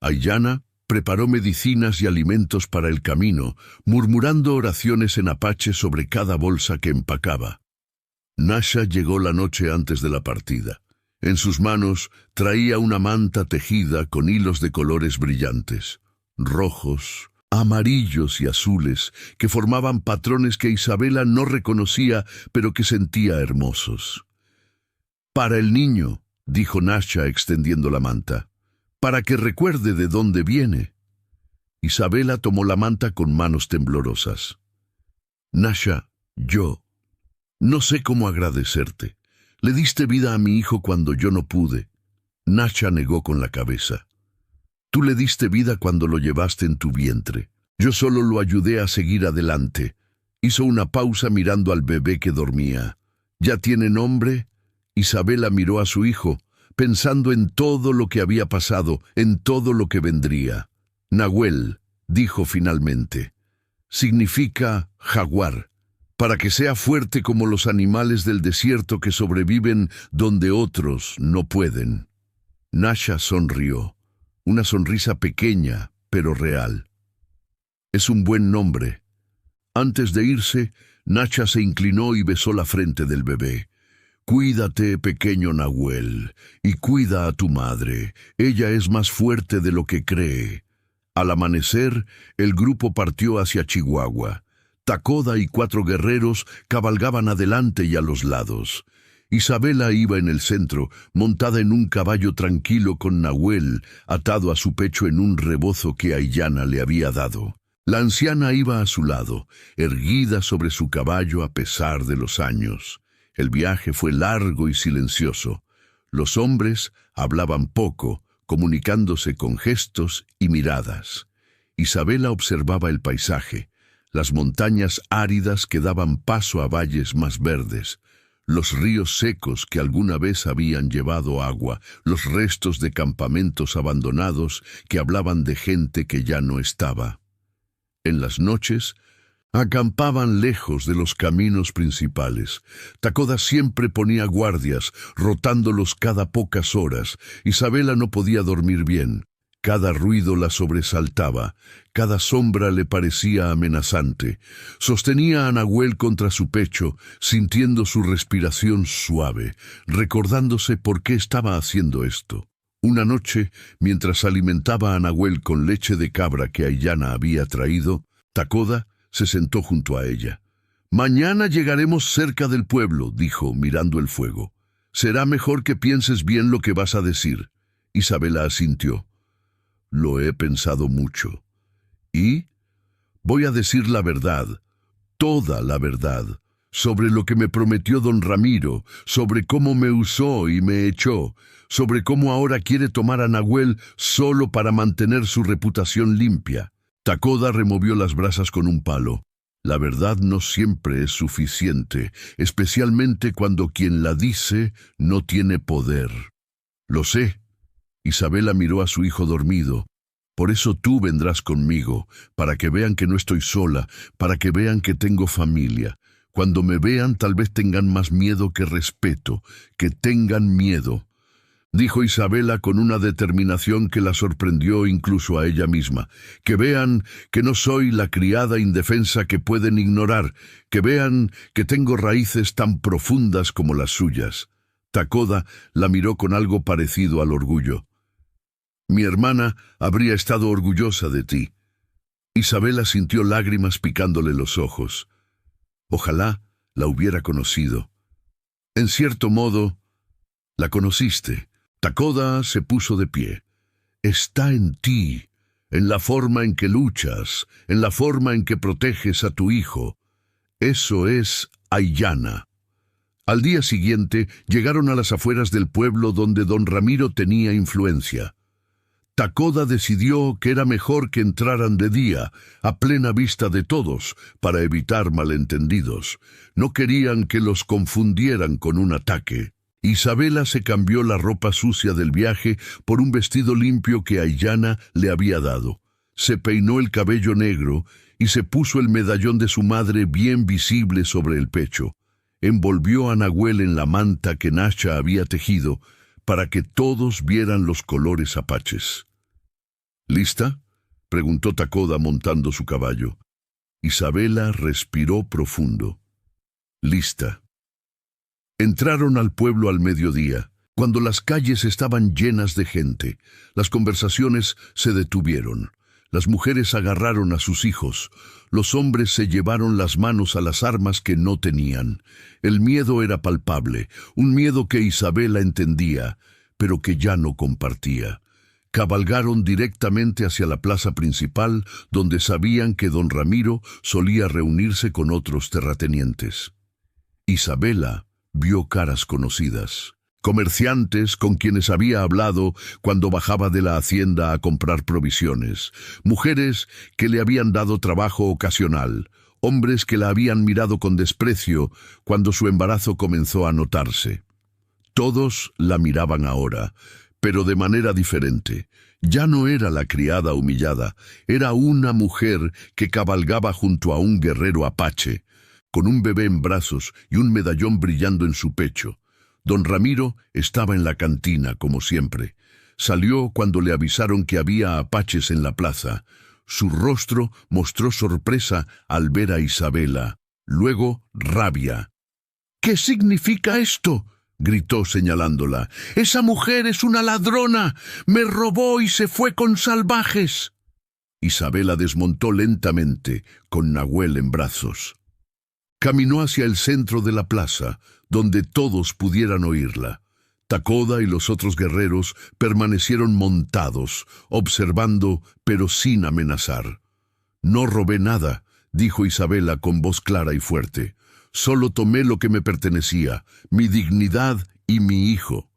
S1: Aiyana preparó medicinas y alimentos para el camino, murmurando oraciones en apache sobre cada bolsa que empacaba. Nasha llegó la noche antes de la partida. En sus manos traía una manta tejida con hilos de colores brillantes, rojos, amarillos y azules, que formaban patrones que Isabela no reconocía, pero que sentía hermosos. «Para el niño», dijo Nasha extendiendo la manta, «para que recuerde de dónde viene». Isabela tomó la manta con manos temblorosas. «Nasha, yo no sé cómo agradecerte. Le diste vida a mi hijo cuando yo no pude». Nasha negó con la cabeza. «Tú le diste vida cuando lo llevaste en tu vientre. Yo solo lo ayudé a seguir adelante». Hizo una pausa mirando al bebé que dormía. «¿Ya tiene nombre?» Isabela miró a su hijo, pensando en todo lo que había pasado, en todo lo que vendría. «Nahuel», dijo finalmente. «Significa jaguar, para que sea fuerte como los animales del desierto que sobreviven donde otros no pueden». Nasha sonrió, una sonrisa pequeña, pero real. «Es un buen nombre». Antes de irse, Nasha se inclinó y besó la frente del bebé. «Cuídate, pequeño Nahuel, y cuida a tu madre. Ella es más fuerte de lo que cree». Al amanecer, el grupo partió hacia Chihuahua. Takoda y 4 guerreros cabalgaban adelante y a los lados. Isabela iba en el centro, montada en un caballo tranquilo con Nahuel, atado a su pecho en un rebozo que Aiyana le había dado. La anciana iba a su lado, erguida sobre su caballo a pesar de los años. El viaje fue largo y silencioso. Los hombres hablaban poco, comunicándose con gestos y miradas. Isabela observaba el paisaje, las montañas áridas que daban paso a valles más verdes, los ríos secos que alguna vez habían llevado agua, los restos de campamentos abandonados que hablaban de gente que ya no estaba. En las noches, acampaban lejos de los caminos principales. Takoda siempre ponía guardias, rotándolos cada pocas horas. Isabela no podía dormir bien. Cada ruido la sobresaltaba, cada sombra le parecía amenazante. Sostenía a Nahuel contra su pecho, sintiendo su respiración suave, recordándose por qué estaba haciendo esto. Una noche, mientras alimentaba a Nahuel con leche de cabra que Aiyana había traído, Takoda se sentó junto a ella. «Mañana llegaremos cerca del pueblo», dijo, mirando el fuego. «Será mejor que pienses bien lo que vas a decir». Isabela asintió. «Lo he pensado mucho. ¿Y? Voy a decir la verdad, toda la verdad, sobre lo que me prometió don Ramiro, sobre cómo me usó y me echó, sobre cómo ahora quiere tomar a Nahuel solo para mantener su reputación limpia». Takoda removió las brasas con un palo. «La verdad no siempre es suficiente, especialmente cuando quien la dice no tiene poder». «Lo sé». Isabela miró a su hijo dormido. «Por eso tú vendrás conmigo, para que vean que no estoy sola, para que vean que tengo familia. Cuando me vean tal vez tengan más miedo que respeto, que tengan miedo», dijo Isabela con una determinación que la sorprendió incluso a ella misma. «Que vean que no soy la criada indefensa que pueden ignorar, que vean que tengo raíces tan profundas como las suyas». Takoda la miró con algo parecido al orgullo. «Mi hermana habría estado orgullosa de ti». Isabela sintió lágrimas picándole los ojos. Ojalá la hubiera conocido. «En cierto modo, la conociste». Takoda se puso de pie. «Está en ti, en la forma en que luchas, en la forma en que proteges a tu hijo. Eso es Aillana. Al día siguiente llegaron a las afueras del pueblo donde don Ramiro tenía influencia. Tacoda decidió que era mejor que entraran de día, a plena vista de todos, para evitar malentendidos. No querían que los confundieran con un ataque. Isabela se cambió la ropa sucia del viaje por un vestido limpio que Aillana le había dado. Se peinó el cabello negro y se puso el medallón de su madre bien visible sobre el pecho. Envolvió a Nahuel en la manta que Nasha había tejido para que todos vieran los colores apaches. ¿Lista?, preguntó Tacoda montando su caballo. Isabela respiró profundo. Lista. Entraron al pueblo al mediodía, cuando las calles estaban llenas de gente. Las conversaciones se detuvieron. Las mujeres agarraron a sus hijos. Los hombres se llevaron las manos a las armas que no tenían. El miedo era palpable, un miedo que Isabela entendía, pero que ya no compartía. Cabalgaron directamente hacia la plaza principal, donde sabían que don Ramiro solía reunirse con otros terratenientes. Isabela vio caras conocidas. Comerciantes con quienes había hablado cuando bajaba de la hacienda a comprar provisiones, mujeres que le habían dado trabajo ocasional, hombres que la habían mirado con desprecio cuando su embarazo comenzó a notarse. Todos la miraban ahora, pero de manera diferente. Ya no era la criada humillada, era una mujer que cabalgaba junto a un guerrero apache, con un bebé en brazos y un medallón brillando en su pecho. Don Ramiro estaba en la cantina, como siempre. Salió cuando le avisaron que había apaches en la plaza. Su rostro mostró sorpresa al ver a Isabela, luego rabia. «¿Qué significa esto?», gritó señalándola. «Esa mujer es una ladrona. Me robó y se fue con salvajes». Isabela desmontó lentamente, con Nahuel en brazos. Caminó hacia el centro de la plaza, donde todos pudieran oírla. Tacoda y los otros guerreros permanecieron montados, observando, pero sin amenazar. «No robé nada», dijo Isabela con voz clara y fuerte. «Solo tomé lo que me pertenecía, mi dignidad y mi hijo».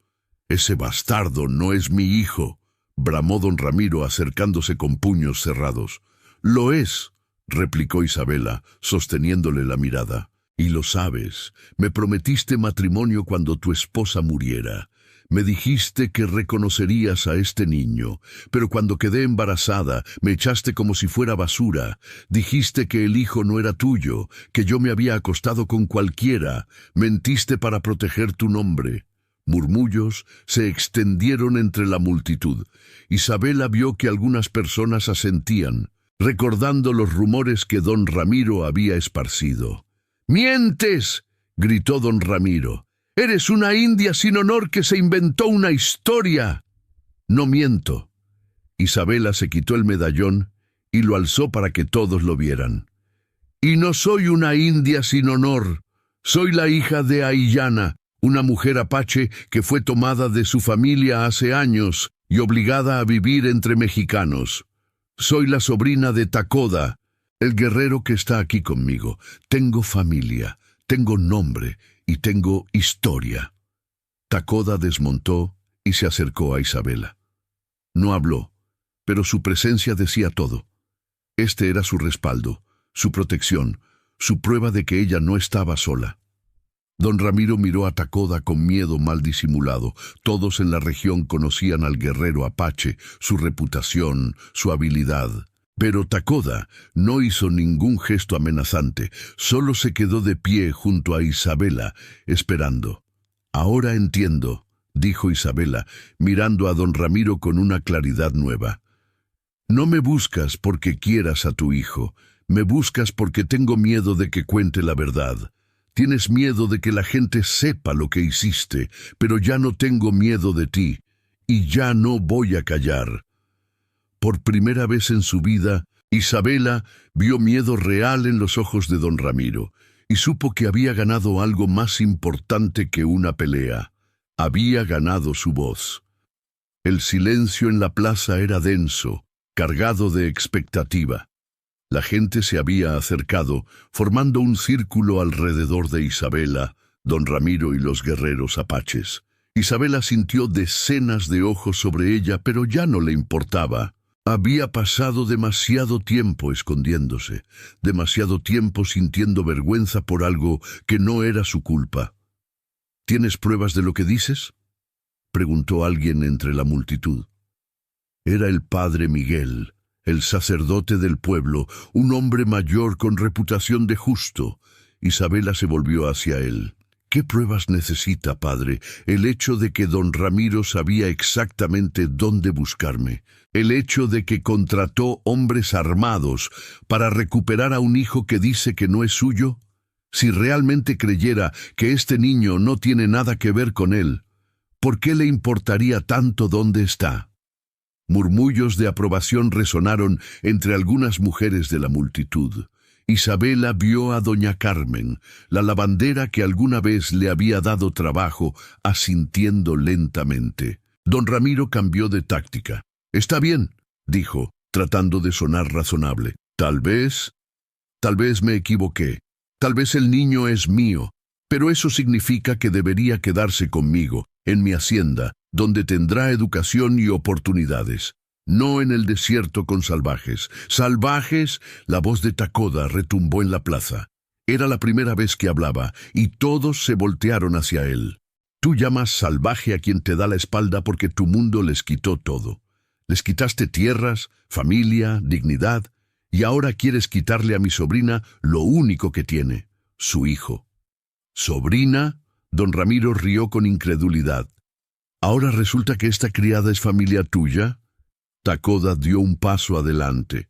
S1: «Ese bastardo no es mi hijo», bramó don Ramiro acercándose con puños cerrados. «Lo es», replicó Isabela, sosteniéndole la mirada. «Y lo sabes, me prometiste matrimonio cuando tu esposa muriera. Me dijiste que reconocerías a este niño, pero cuando quedé embarazada me echaste como si fuera basura. Dijiste que el hijo no era tuyo, que yo me había acostado con cualquiera. Mentiste para proteger tu nombre». Murmullos se extendieron entre la multitud. Isabela vio que algunas personas asentían, recordando los rumores que don Ramiro había esparcido. «¡Mientes!», gritó don Ramiro. «Eres una india sin honor que se inventó una historia». «No miento». Isabela se quitó el medallón y lo alzó para que todos lo vieran. «Y no soy una india sin honor. Soy la hija de Aillana, una mujer apache que fue tomada de su familia hace años y obligada a vivir entre mexicanos. Soy la sobrina de Tacoda, el guerrero que está aquí conmigo. Tengo familia, tengo nombre y tengo historia». Tacoda desmontó y se acercó a Isabela. No habló, pero su presencia decía todo. Este era su respaldo, su protección, su prueba de que ella no estaba sola. Don Ramiro miró a Tacoda con miedo mal disimulado. Todos en la región conocían al guerrero apache, su reputación, su habilidad. Pero Tacoda no hizo ningún gesto amenazante, solo se quedó de pie junto a Isabela, esperando. «Ahora entiendo», dijo Isabela, mirando a don Ramiro con una claridad nueva. «No me buscas porque quieras a tu hijo, me buscas porque tengo miedo de que cuente la verdad. Tienes miedo de que la gente sepa lo que hiciste, pero ya no tengo miedo de ti, y ya no voy a callar». Por primera vez en su vida, Isabela vio miedo real en los ojos de don Ramiro, y supo que había ganado algo más importante que una pelea. Había ganado su voz. El silencio en la plaza era denso, cargado de expectativa. La gente se había acercado, formando un círculo alrededor de Isabela, don Ramiro y los guerreros apaches. Isabela sintió decenas de ojos sobre ella, pero ya no le importaba. Había pasado demasiado tiempo escondiéndose, demasiado tiempo sintiendo vergüenza por algo que no era su culpa. ¿Tienes pruebas de lo que dices?, preguntó alguien entre la multitud. Era el padre Miguel, el sacerdote del pueblo, un hombre mayor con reputación de justo. Isabela se volvió hacia él. ¿Qué pruebas necesita, padre? El hecho de que don Ramiro sabía exactamente dónde buscarme. El hecho de que contrató hombres armados para recuperar a un hijo que dice que no es suyo. Si realmente creyera que este niño no tiene nada que ver con él, ¿por qué le importaría tanto dónde está? Murmullos de aprobación resonaron entre algunas mujeres de la multitud. Isabela vio a doña Carmen, la lavandera que alguna vez le había dado trabajo, asintiendo lentamente. Don Ramiro cambió de táctica. «Está bien», dijo, tratando de sonar razonable. Tal vez me equivoqué. Tal vez el niño es mío, pero eso significa que debería quedarse conmigo, en mi hacienda, donde tendrá educación y oportunidades. No en el desierto con salvajes. ¡Salvajes! La voz de Takoda retumbó en la plaza. Era la primera vez que hablaba, y todos se voltearon hacia él. Tú llamas salvaje a quien te da la espalda porque tu mundo les quitó todo. Les quitaste tierras, familia, dignidad, y ahora quieres quitarle a mi sobrina lo único que tiene, su hijo. ¿Sobrina? Don Ramiro rió con incredulidad. ¿Ahora resulta que esta criada es familia tuya? Takoda dio un paso adelante.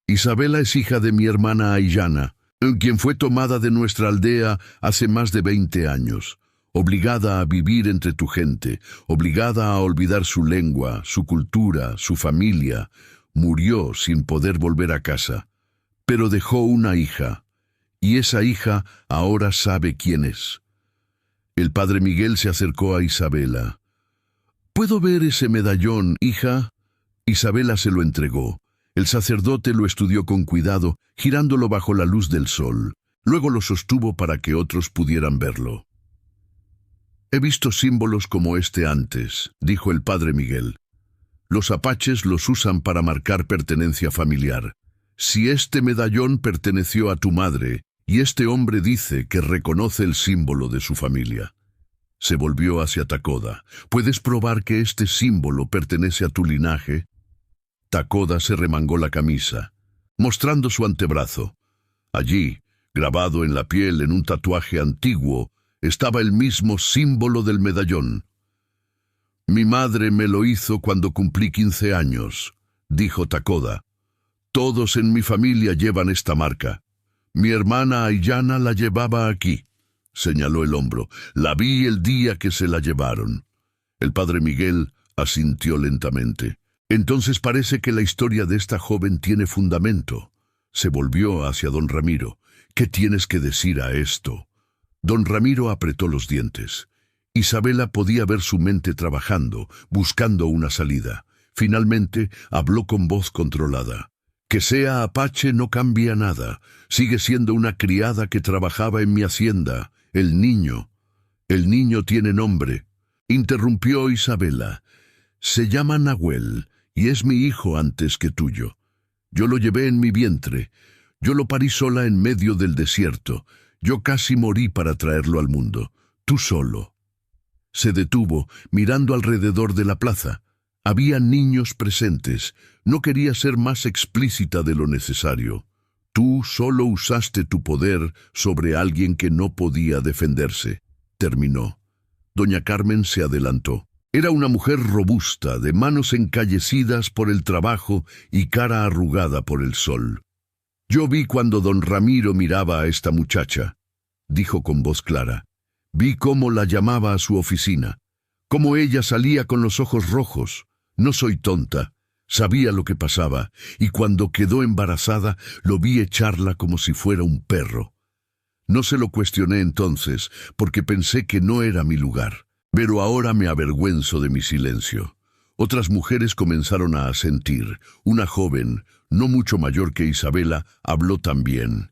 S1: Isabela es hija de mi hermana Aiyana, quien fue tomada de nuestra aldea hace más de 20 años, obligada a vivir entre tu gente, obligada a olvidar su lengua, su cultura, su familia. Murió sin poder volver a casa, pero dejó una hija, y esa hija ahora sabe quién es. El padre Miguel se acercó a Isabela. ¿Puedo ver ese medallón, hija? Isabela se lo entregó. El sacerdote lo estudió con cuidado, girándolo bajo la luz del sol. Luego lo sostuvo para que otros pudieran verlo. He visto símbolos como este antes, dijo el padre Miguel. Los apaches los usan para marcar pertenencia familiar. Si este medallón perteneció a tu madre, y este hombre dice que reconoce el símbolo de su familia. Se volvió hacia Takoda. ¿Puedes probar que este símbolo pertenece a tu linaje? Takoda se remangó la camisa, mostrando su antebrazo. Allí, grabado en la piel en un tatuaje antiguo, estaba el mismo símbolo del medallón. Mi madre me lo hizo cuando cumplí 15 años, dijo Takoda. Todos en mi familia llevan esta marca. Mi hermana Aiyana la llevaba aquí, señaló el hombro. La vi el día que se la llevaron. El padre Miguel asintió lentamente. Entonces parece que la historia de esta joven tiene fundamento. Se volvió hacia don Ramiro. ¿Qué tienes que decir a esto? Don Ramiro apretó los dientes. Isabela podía ver su mente trabajando, buscando una salida. Finalmente habló con voz controlada. Que sea apache no cambia nada. Sigue siendo una criada que trabajaba en mi hacienda. El niño tiene nombre. Interrumpió Isabela. Se llama Nahuel, y es mi hijo antes que tuyo. Yo lo llevé en mi vientre. Yo lo parí sola en medio del desierto. Yo casi morí para traerlo al mundo. Tú solo. Se detuvo, mirando alrededor de la plaza. Había niños presentes. No quería ser más explícita de lo necesario. Tú solo usaste tu poder sobre alguien que no podía defenderse. Terminó. Doña Carmen se adelantó. Era una mujer robusta, de manos encallecidas por el trabajo y cara arrugada por el sol. Yo vi cuando don Ramiro miraba a esta muchacha, dijo con voz clara. Vi cómo la llamaba a su oficina, cómo ella salía con los ojos rojos. No soy tonta, sabía lo que pasaba, y cuando quedó embarazada lo vi echarla como si fuera un perro. No se lo cuestioné entonces, porque pensé que no era mi lugar. Pero ahora me avergüenzo de mi silencio. Otras mujeres comenzaron a asentir. Una joven, no mucho mayor que Isabela, habló también.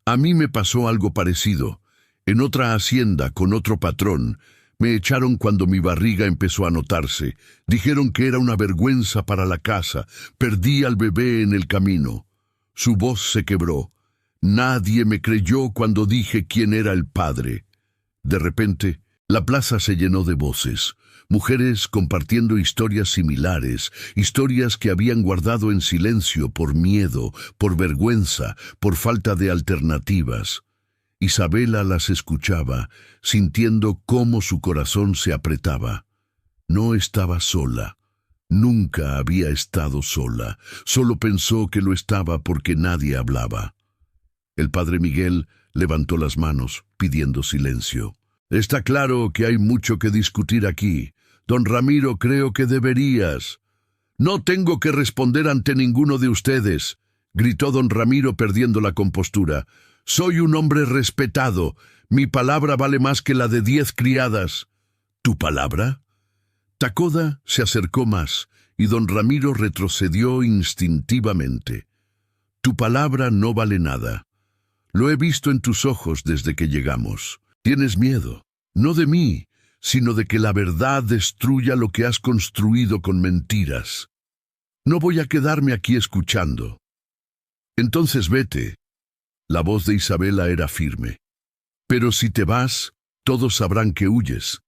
S1: A mí me pasó algo parecido. En otra hacienda, con otro patrón, me echaron cuando mi barriga empezó a notarse. Dijeron que era una vergüenza para la casa. Perdí al bebé en el camino. Su voz se quebró. Nadie me creyó cuando dije quién era el padre. De repente, la plaza se llenó de voces. Mujeres compartiendo historias similares, historias que habían guardado en silencio por miedo, por vergüenza, por falta de alternativas. Isabela las escuchaba, sintiendo cómo su corazón se apretaba. No estaba sola. Nunca había estado sola. Solo pensó que lo estaba porque nadie hablaba. El padre Miguel levantó las manos, pidiendo silencio. Está claro que hay mucho que discutir aquí. Don Ramiro, creo que deberías. No tengo que responder ante ninguno de ustedes, gritó don Ramiro perdiendo la compostura. Soy un hombre respetado. Mi palabra vale más que la de 10 criadas. ¿Tu palabra? Tacoda se acercó más y don Ramiro retrocedió instintivamente. Tu palabra no vale nada. Lo he visto en tus ojos desde que llegamos. Tienes miedo, no de mí, sino de que la verdad destruya lo que has construido con mentiras. No voy a quedarme aquí escuchando. Entonces vete. La voz de Isabela era firme. Pero si te vas, todos sabrán que huyes.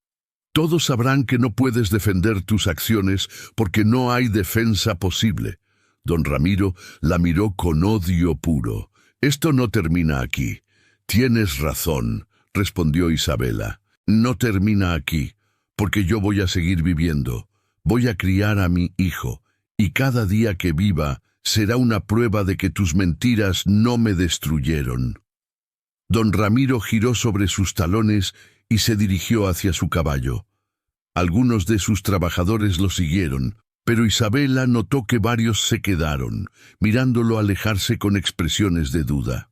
S1: Todos sabrán que no puedes defender tus acciones porque no hay defensa posible. Don Ramiro la miró con odio puro. Esto no termina aquí. Tienes razón, respondió Isabela. No termina aquí, porque yo voy a seguir viviendo. Voy a criar a mi hijo, y cada día que viva será una prueba de que tus mentiras no me destruyeron. Don Ramiro giró sobre sus talones y se dirigió hacia su caballo. Algunos de sus trabajadores lo siguieron, pero Isabela notó que varios se quedaron, mirándolo alejarse con expresiones de duda.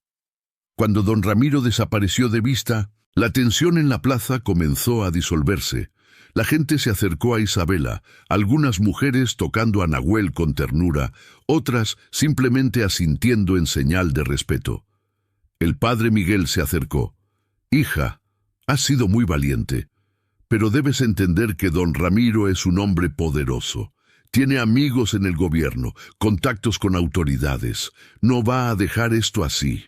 S1: Cuando don Ramiro desapareció de vista, la tensión en la plaza comenzó a disolverse. La gente se acercó a Isabela, algunas mujeres tocando a Nahuel con ternura, otras simplemente asintiendo en señal de respeto. El padre Miguel se acercó. Hija, has sido muy valiente, pero debes entender que don Ramiro es un hombre poderoso. Tiene amigos en el gobierno, contactos con autoridades. No va a dejar esto así.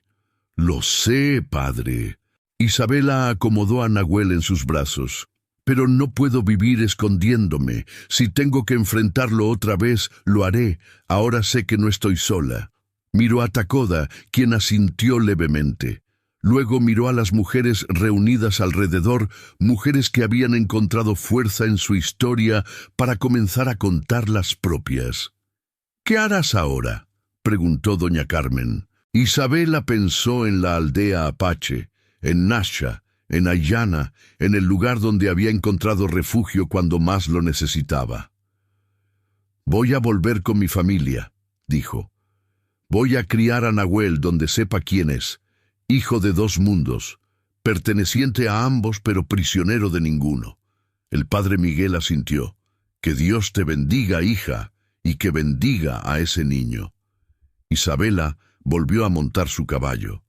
S1: Lo sé, padre. Isabela acomodó a Nahuel en sus brazos. Pero no puedo vivir escondiéndome. Si tengo que enfrentarlo otra vez, lo haré. Ahora sé que no estoy sola. Miró a Tacoda, quien asintió levemente. Luego miró a las mujeres reunidas alrededor, mujeres que habían encontrado fuerza en su historia para comenzar a contar las propias. ¿Qué harás ahora?, preguntó doña Carmen. Isabela pensó en la aldea apache, en Nasha, en Ayana, en el lugar donde había encontrado refugio cuando más lo necesitaba. Voy a volver con mi familia, dijo. Voy a criar a Nahuel donde sepa quién es, hijo de 2 mundos, perteneciente a ambos pero prisionero de ninguno. El padre Miguel asintió. Que Dios te bendiga, hija, y que bendiga a ese niño. Isabela volvió a montar su caballo.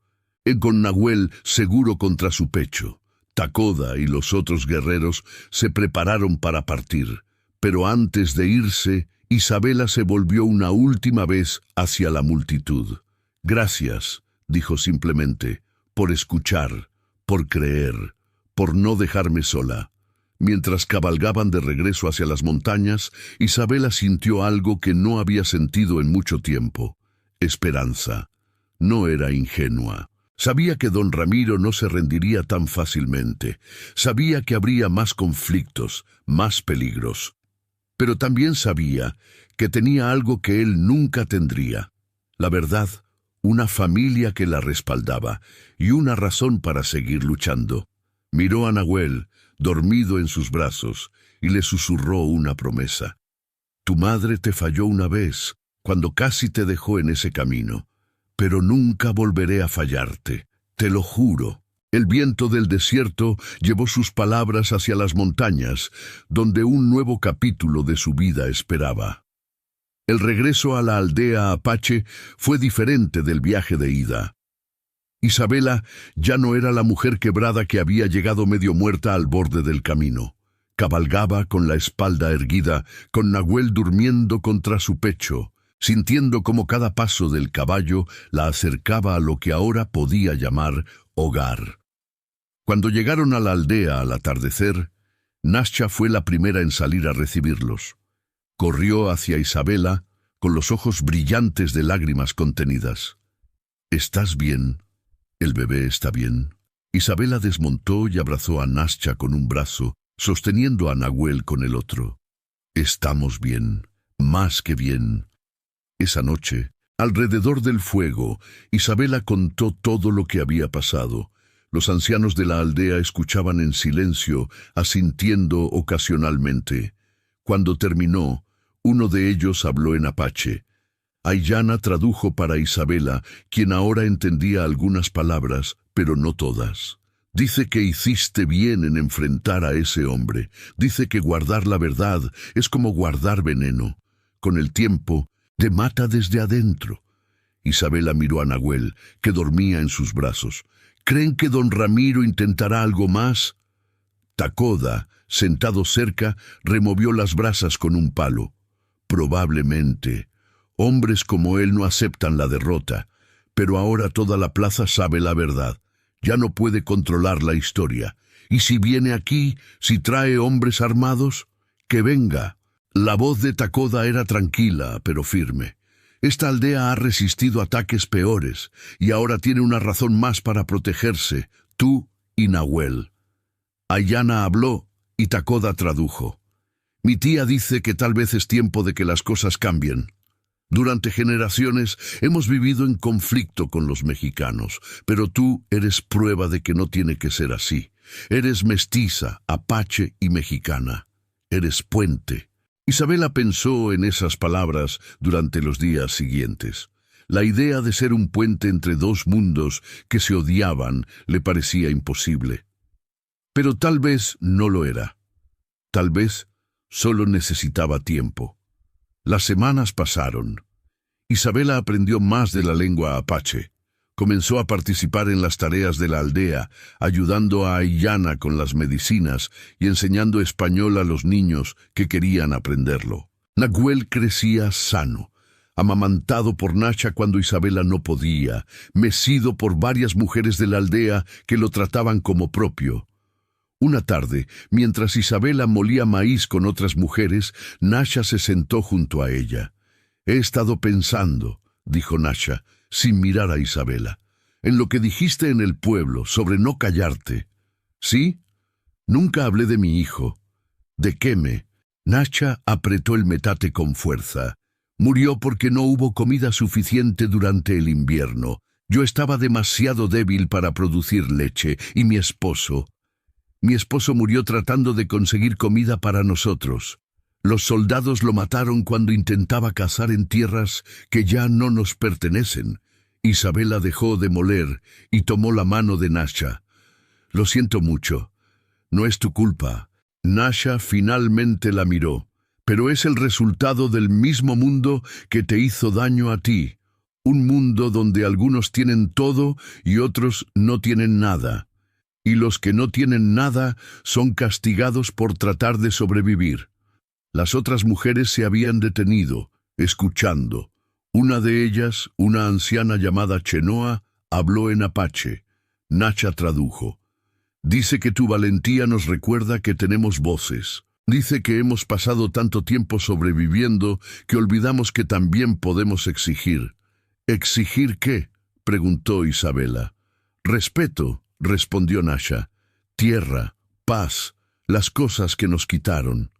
S1: Con Nahuel seguro contra su pecho. Tacoda y los otros guerreros se prepararon para partir, pero antes de irse, Isabela se volvió una última vez hacia la multitud. Gracias, dijo simplemente, por escuchar, por creer, por no dejarme sola. Mientras cabalgaban de regreso hacia las montañas, Isabela sintió algo que no había sentido en mucho tiempo. Esperanza. No era ingenua. Sabía que don Ramiro no se rendiría tan fácilmente. Sabía que habría más conflictos, más peligros. Pero también sabía que tenía algo que él nunca tendría. La verdad, una familia que la respaldaba y una razón para seguir luchando. Miró a Nahuel, dormido en sus brazos, y le susurró una promesa. Tu madre te falló una vez, cuando casi te dejó en ese camino. Pero nunca volveré a fallarte, te lo juro. El viento del desierto llevó sus palabras hacia las montañas, donde un nuevo capítulo de su vida esperaba. El regreso a la aldea Apache fue diferente del viaje de ida. Isabela ya no era la mujer quebrada que había llegado medio muerta al borde del camino. Cabalgaba con la espalda erguida, con Nahuel durmiendo contra su pecho, sintiendo como cada paso del caballo la acercaba a lo que ahora podía llamar hogar. Cuando llegaron a la aldea al atardecer, Nascha fue la primera en salir a recibirlos. Corrió hacia Isabela, con los ojos brillantes de lágrimas contenidas. «¿Estás bien? ¿El bebé está bien?» Isabela desmontó y abrazó a Nascha con un brazo, sosteniendo a Nahuel con el otro. «Estamos bien, más que bien». Esa noche, alrededor del fuego, Isabela contó todo lo que había pasado. Los ancianos de la aldea escuchaban en silencio, asintiendo ocasionalmente. Cuando terminó, uno de ellos habló en apache. Ayana tradujo para Isabela, quien ahora entendía algunas palabras, pero no todas. «Dice que hiciste bien en enfrentar a ese hombre. Dice que guardar la verdad es como guardar veneno. Con el tiempo, te mata desde adentro». Isabela miró a Nahuel, que dormía en sus brazos. «¿Creen que don Ramiro intentará algo más?» Tacoda, sentado cerca, removió las brasas con un palo. «Probablemente. Hombres como él no aceptan la derrota, pero ahora toda la plaza sabe la verdad. Ya no puede controlar la historia. ¿Y si viene aquí, si trae hombres armados? Que venga». La voz de Tacoda era tranquila, pero firme. «Esta aldea ha resistido ataques peores, y ahora tiene una razón más para protegerse, tú y Nahuel». Ayana habló, y Tacoda tradujo. «Mi tía dice que tal vez es tiempo de que las cosas cambien. Durante generaciones hemos vivido en conflicto con los mexicanos, pero tú eres prueba de que no tiene que ser así. Eres mestiza, apache y mexicana. Eres puente». Isabela pensó en esas palabras durante los días siguientes. La idea de ser un puente entre dos mundos que se odiaban le parecía imposible. Pero tal vez no lo era. Tal vez solo necesitaba tiempo. Las semanas pasaron. Isabela aprendió más de la lengua apache. Comenzó a participar en las tareas de la aldea, ayudando a Ayana con las medicinas y enseñando español a los niños que querían aprenderlo. Nahuel crecía sano, amamantado por Nascha cuando Isabela no podía, mecido por varias mujeres de la aldea que lo trataban como propio. Una tarde, mientras Isabela molía maíz con otras mujeres, Nascha se sentó junto a ella. «He estado pensando», dijo Nascha, sin mirar a Isabela, «en lo que dijiste en el pueblo sobre no callarte». «¿Sí? Nunca hablé de mi hijo». «¿De Keme?» Nascha apretó el metate con fuerza. «Murió porque no hubo comida suficiente durante el invierno. Yo estaba demasiado débil para producir leche, y mi esposo murió tratando de conseguir comida para nosotros. Los soldados lo mataron cuando intentaba cazar en tierras que ya no nos pertenecen». Isabela dejó de moler y tomó la mano de Nascha. «Lo siento mucho. No es tu culpa». Nascha finalmente la miró. «Pero es el resultado del mismo mundo que te hizo daño a ti. Un mundo donde algunos tienen todo y otros no tienen nada. Y los que no tienen nada son castigados por tratar de sobrevivir». Las otras mujeres se habían detenido, escuchando. Una de ellas, una anciana llamada Chenoa, habló en apache. Nascha tradujo. «Dice que tu valentía nos recuerda que tenemos voces. Dice que hemos pasado tanto tiempo sobreviviendo que olvidamos que también podemos exigir». «¿Exigir qué?», preguntó Isabela. «Respeto», respondió Nascha. «Tierra, paz, las cosas que nos quitaron».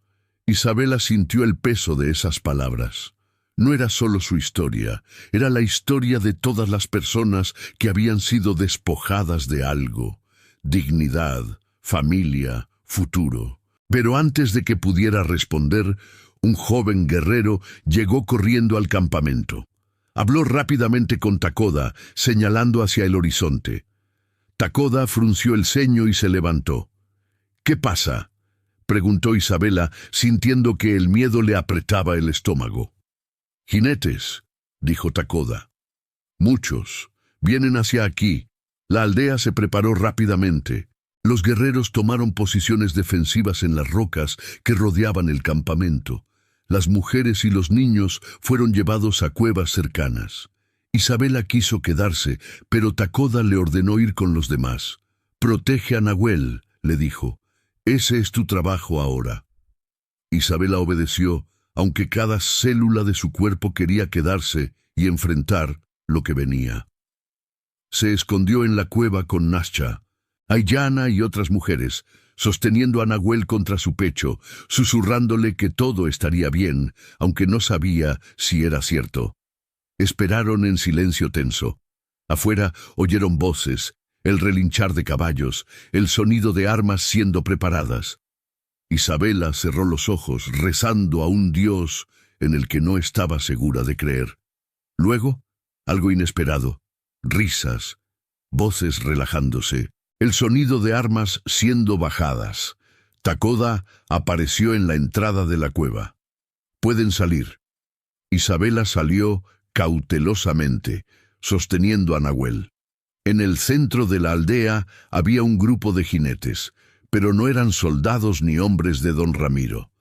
S1: Isabela sintió el peso de esas palabras. No era solo su historia, era la historia de todas las personas que habían sido despojadas de algo: dignidad, familia, futuro. Pero antes de que pudiera responder, un joven guerrero llegó corriendo al campamento. Habló rápidamente con Tacoda, señalando hacia el horizonte. Takoda frunció el ceño y se levantó. «¿Qué pasa?», preguntó Isabela, sintiendo que el miedo le apretaba el estómago. «Jinetes», dijo Takoda. «Muchos. Vienen hacia aquí». La aldea se preparó rápidamente. Los guerreros tomaron posiciones defensivas en las rocas que rodeaban el campamento. Las mujeres y los niños fueron llevados a cuevas cercanas. Isabela quiso quedarse, pero Takoda le ordenó ir con los demás. «Protege a Nahuel», le dijo. «Ese es tu trabajo ahora». Isabela obedeció, aunque cada célula de su cuerpo quería quedarse y enfrentar lo que venía. Se escondió en la cueva con Nascha, Ayana y otras mujeres, sosteniendo a Nahuel contra su pecho, susurrándole que todo estaría bien, aunque no sabía si era cierto. Esperaron en silencio tenso. Afuera oyeron voces, el relinchar de caballos, el sonido de armas siendo preparadas. Isabela cerró los ojos, rezando a un Dios en el que no estaba segura de creer. Luego, algo inesperado. Risas, voces relajándose, el sonido de armas siendo bajadas. Takoda apareció en la entrada de la cueva. «Pueden salir». Isabela salió cautelosamente, sosteniendo a Nahuel. En el centro de la aldea había un grupo de jinetes, pero no eran soldados ni hombres de don Ramiro.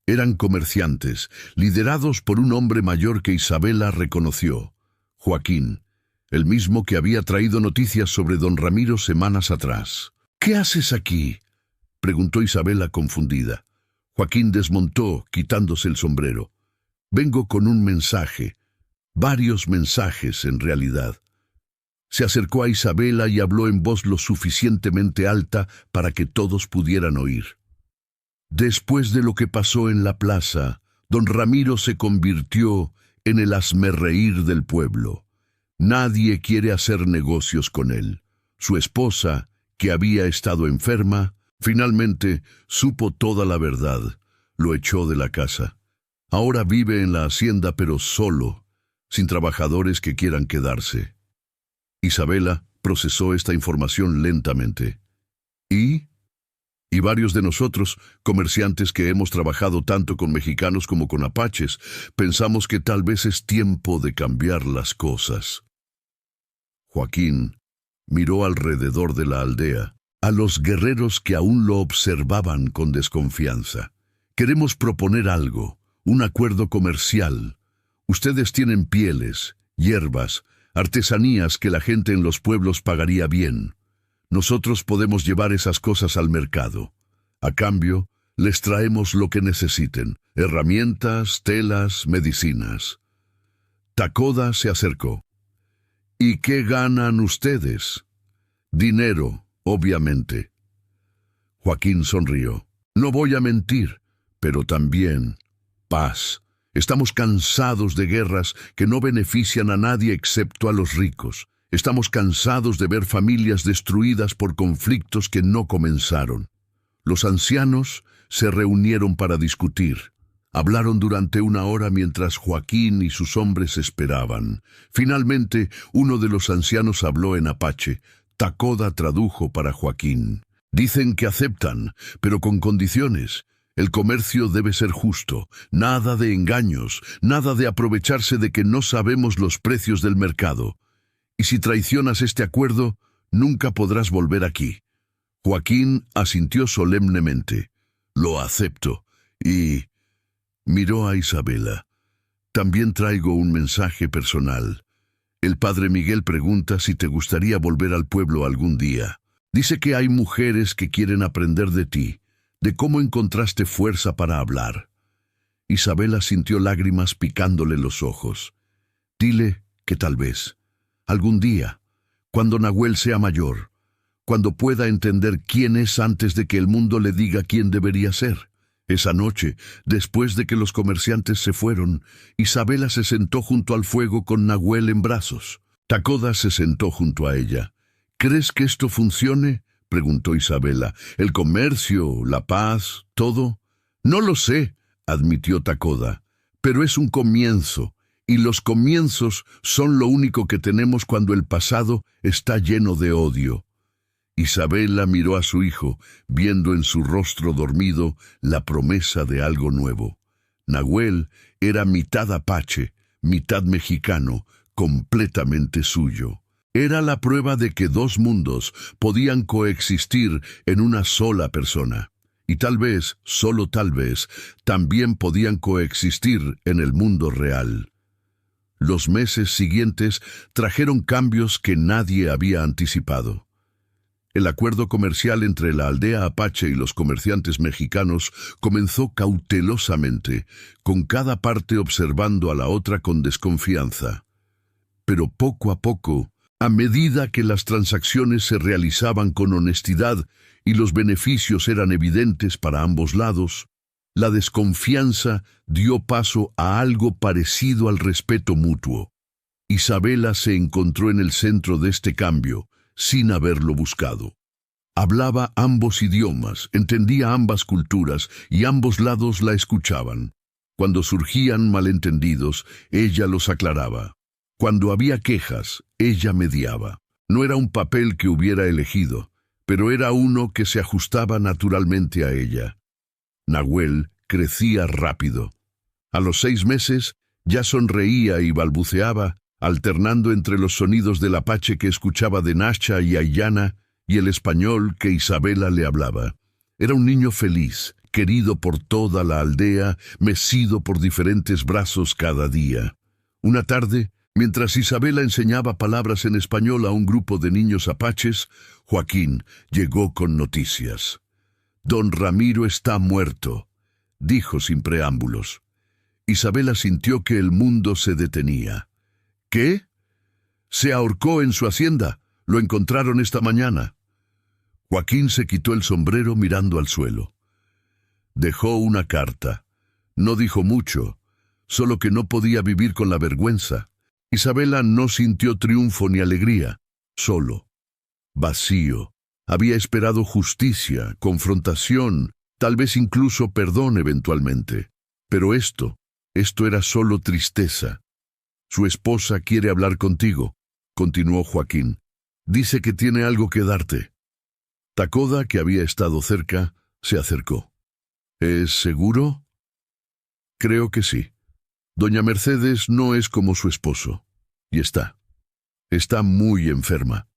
S1: Eran comerciantes, liderados por un hombre mayor que Isabela reconoció, Joaquín, el mismo que había traído noticias sobre don Ramiro semanas atrás. «¿Qué haces aquí?», preguntó Isabela confundida. Joaquín desmontó, quitándose el sombrero. «Vengo con un mensaje, varios mensajes en realidad». Se acercó a Isabela y habló en voz lo suficientemente alta para que todos pudieran oír. «Después de lo que pasó en la plaza, don Ramiro se convirtió en el hazmerreír del pueblo. Nadie quiere hacer negocios con él. Su esposa, que había estado enferma, finalmente supo toda la verdad. Lo echó de la casa. Ahora vive en la hacienda, pero solo, sin trabajadores que quieran quedarse». Isabela procesó esta información lentamente. ¿Y varios de nosotros, comerciantes que hemos trabajado tanto con mexicanos como con apaches, pensamos que tal vez es tiempo de cambiar las cosas. Joaquín miró alrededor de la aldea, a los guerreros que aún lo observaban con desconfianza. «Queremos proponer algo, un acuerdo comercial. Ustedes tienen pieles, hierbas, artesanías que la gente en los pueblos pagaría bien. Nosotros podemos llevar esas cosas al mercado. A cambio, les traemos lo que necesiten, herramientas, telas, medicinas». Takoda se acercó. «¿Y qué ganan ustedes?». «Dinero, obviamente». Joaquín sonrió. «No voy a mentir, pero también paz. Estamos cansados de guerras que no benefician a nadie excepto a los ricos. Estamos cansados de ver familias destruidas por conflictos que no comenzaron». Los ancianos se reunieron para discutir. Hablaron durante 1 hora mientras Joaquín y sus hombres esperaban. Finalmente, uno de los ancianos habló en apache. Takoda tradujo para Joaquín. «Dicen que aceptan, pero con condiciones. El comercio debe ser justo, nada de engaños, nada de aprovecharse de que no sabemos los precios del mercado. Y si traicionas este acuerdo, nunca podrás volver aquí». Joaquín asintió solemnemente. «Lo acepto». Y miró a Isabela. «También traigo un mensaje personal. El padre Miguel pregunta si te gustaría volver al pueblo algún día. Dice que hay mujeres que quieren aprender de ti, de cómo encontraste fuerza para hablar». Isabela sintió lágrimas picándole los ojos. «Dile que tal vez, algún día, cuando Nahuel sea mayor, cuando pueda entender quién es antes de que el mundo le diga quién debería ser». Esa noche, después de que los comerciantes se fueron, Isabela se sentó junto al fuego con Nahuel en brazos. Takoda se sentó junto a ella. «¿Crees que esto funcione?», preguntó Isabela. «¿El comercio, la paz, todo?» «No lo sé», admitió Takoda, «pero es un comienzo, y los comienzos son lo único que tenemos cuando el pasado está lleno de odio. Isabela miró a su hijo, viendo en su rostro dormido la promesa de algo nuevo. Nahuel era mitad apache, mitad mexicano, completamente suyo. Era la prueba de que dos mundos podían coexistir en una sola persona. Y tal vez, solo tal vez, también podían coexistir en el mundo real. Los meses siguientes trajeron cambios que nadie había anticipado. El acuerdo comercial entre la aldea apache y los comerciantes mexicanos comenzó cautelosamente, con cada parte observando a la otra con desconfianza. Pero poco a poco, a medida que las transacciones se realizaban con honestidad y los beneficios eran evidentes para ambos lados, la desconfianza dio paso a algo parecido al respeto mutuo. Isabela se encontró en el centro de este cambio, sin haberlo buscado. Hablaba ambos idiomas, entendía ambas culturas y ambos lados la escuchaban. Cuando surgían malentendidos, ella los aclaraba. Cuando había quejas, ella mediaba. No era un papel que hubiera elegido, pero era uno que se ajustaba naturalmente a ella. Nahuel crecía rápido. A los 6 meses ya sonreía y balbuceaba, alternando entre los sonidos del apache que escuchaba de Nacha y Aiyana y el español que Isabela le hablaba. Era un niño feliz, querido por toda la aldea, mecido por diferentes brazos cada día. Una tarde, mientras Isabela enseñaba palabras en español a un grupo de niños apaches, Joaquín llegó con noticias. «Don Ramiro está muerto», dijo sin preámbulos. Isabela sintió que el mundo se detenía. «¿Qué? Se ahorcó en su hacienda. Lo encontraron esta mañana». Joaquín se quitó el sombrero mirando al suelo. Dejó una carta. No dijo mucho, solo que no podía vivir con la vergüenza. Isabela no sintió triunfo ni alegría, solo. Vacío. Había esperado justicia, confrontación, tal vez incluso perdón eventualmente. Pero esto era solo tristeza. «Su esposa quiere hablar contigo», continuó Joaquín. «Dice que tiene algo que darte». Tacoda, que había estado cerca, se acercó. «¿Es seguro?» «Creo que sí. Doña Mercedes no es como su esposo. Y está muy enferma.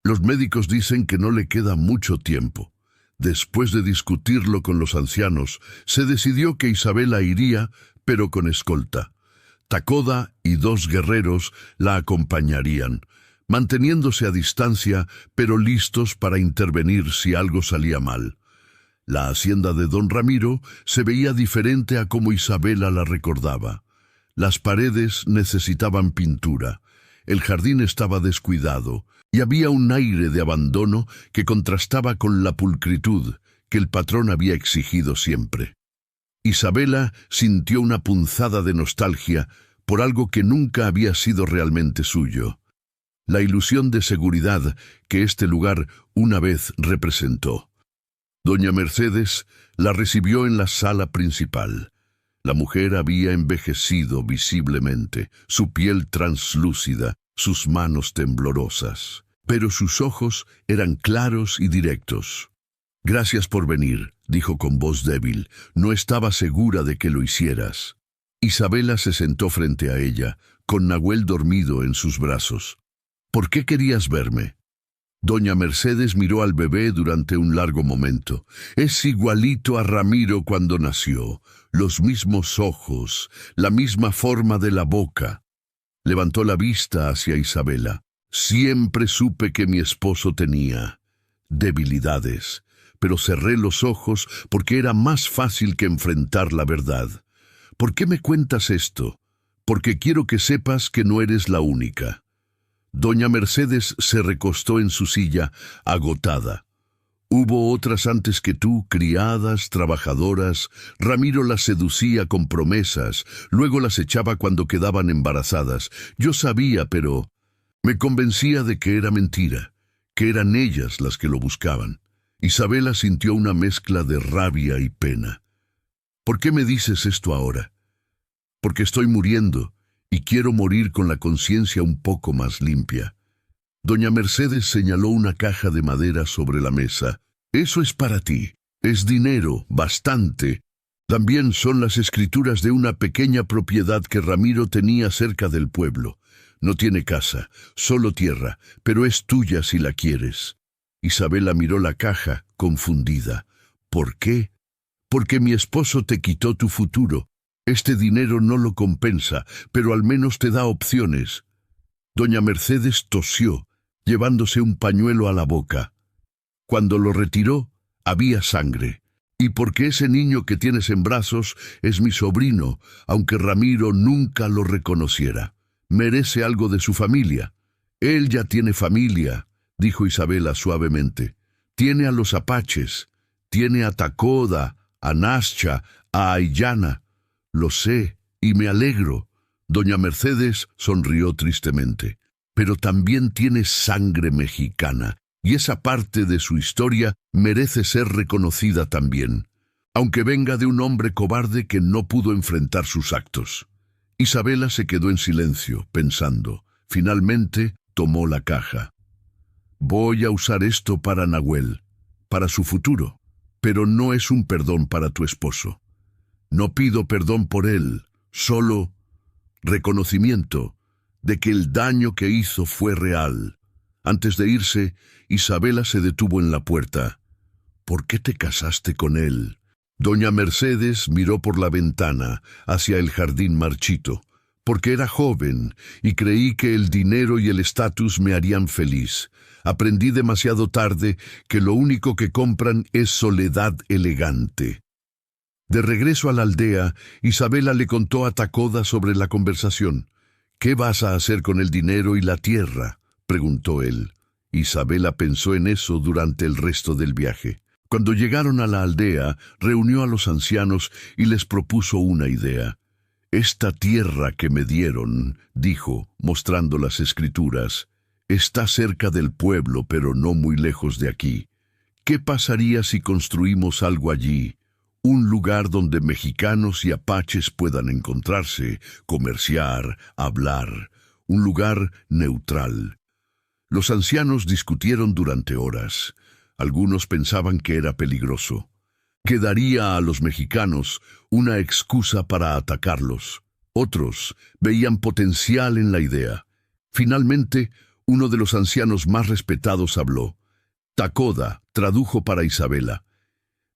S1: Los médicos dicen que no le queda mucho tiempo. Después de discutirlo con los ancianos, se decidió que Isabela iría, pero con escolta. Tacoda y 2 guerreros la acompañarían, manteniéndose a distancia, pero listos para intervenir si algo salía mal. La hacienda de don Ramiro se veía diferente a como Isabela la recordaba. Las paredes necesitaban pintura, el jardín estaba descuidado, y había un aire de abandono que contrastaba con la pulcritud que el patrón había exigido siempre. Isabela sintió una punzada de nostalgia por algo que nunca había sido realmente suyo. La ilusión de seguridad que este lugar una vez representó. Doña Mercedes la recibió en la sala principal. La mujer había envejecido visiblemente, su piel translúcida, sus manos temblorosas, pero sus ojos eran claros y directos. «Gracias por venir», dijo con voz débil. «No estaba segura de que lo hicieras». Isabela se sentó frente a ella, con Nahuel dormido en sus brazos. «¿Por qué querías verme?» Doña Mercedes miró al bebé durante un largo momento. «Es igualito a Ramiro cuando nació. Los mismos ojos, la misma forma de la boca». Levantó la vista hacia Isabela. «Siempre supe que mi esposo tenía debilidades, pero cerré los ojos porque era más fácil que enfrentar la verdad. ¿Por qué me cuentas esto? Porque quiero que sepas que no eres la única». Doña Mercedes se recostó en su silla, agotada. «Hubo otras antes que tú, criadas, trabajadoras. Ramiro las seducía con promesas, luego las echaba cuando quedaban embarazadas. Yo sabía, pero me convencía de que era mentira, que eran ellas las que lo buscaban». Isabela sintió una mezcla de rabia y pena. «¿Por qué me dices esto ahora?» «Porque estoy muriendo y quiero morir con la conciencia un poco más limpia». Doña Mercedes señaló una caja de madera sobre la mesa. Eso es para ti. Es dinero, bastante. También son las escrituras de una pequeña propiedad que Ramiro tenía cerca del pueblo. No tiene casa, solo tierra, pero es tuya si la quieres. Isabela miró la caja, confundida. ¿Por qué? Porque mi esposo te quitó tu futuro. Este dinero no lo compensa, pero al menos te da opciones. Doña Mercedes tosió, llevándose un pañuelo a la boca. Cuando lo retiró, había sangre. Y porque ese niño que tienes en brazos es mi sobrino, aunque Ramiro nunca lo reconociera. Merece algo de su familia. Él ya tiene familia, dijo Isabela suavemente. Tiene a los apaches, tiene a Tacoda, a Nascha, a Ayllana. Lo sé, y me alegro. Doña Mercedes sonrió tristemente. Pero también tiene sangre mexicana, y esa parte de su historia merece ser reconocida también, aunque venga de un hombre cobarde que no pudo enfrentar sus actos. Isabela se quedó en silencio, pensando. Finalmente tomó la caja. Voy a usar esto para Nahuel, para su futuro, pero no es un perdón para tu esposo. No pido perdón por él, solo reconocimiento de que el daño que hizo fue real. Antes de irse, Isabela se detuvo en la puerta. ¿Por qué te casaste con él? Doña Mercedes miró por la ventana hacia el jardín marchito, porque era joven y creí que el dinero y el estatus me harían feliz. Aprendí demasiado tarde que lo único que compran es soledad elegante. De regreso a la aldea, Isabela le contó a Tacoda sobre la conversación. ¿Qué vas a hacer con el dinero y la tierra?, preguntó él. Isabela pensó en eso durante el resto del viaje. Cuando llegaron a la aldea, reunió a los ancianos y les propuso una idea. Esta tierra que me dieron, dijo, mostrando las escrituras, está cerca del pueblo, pero no muy lejos de aquí. ¿Qué pasaría si construimos algo allí? Un lugar donde mexicanos y apaches puedan encontrarse, comerciar, hablar. Un lugar neutral. Los ancianos discutieron durante horas. Algunos pensaban que era peligroso, que daría a los mexicanos una excusa para atacarlos. Otros veían potencial en la idea. Finalmente, uno de los ancianos más respetados habló. Tacoda tradujo para Isabela.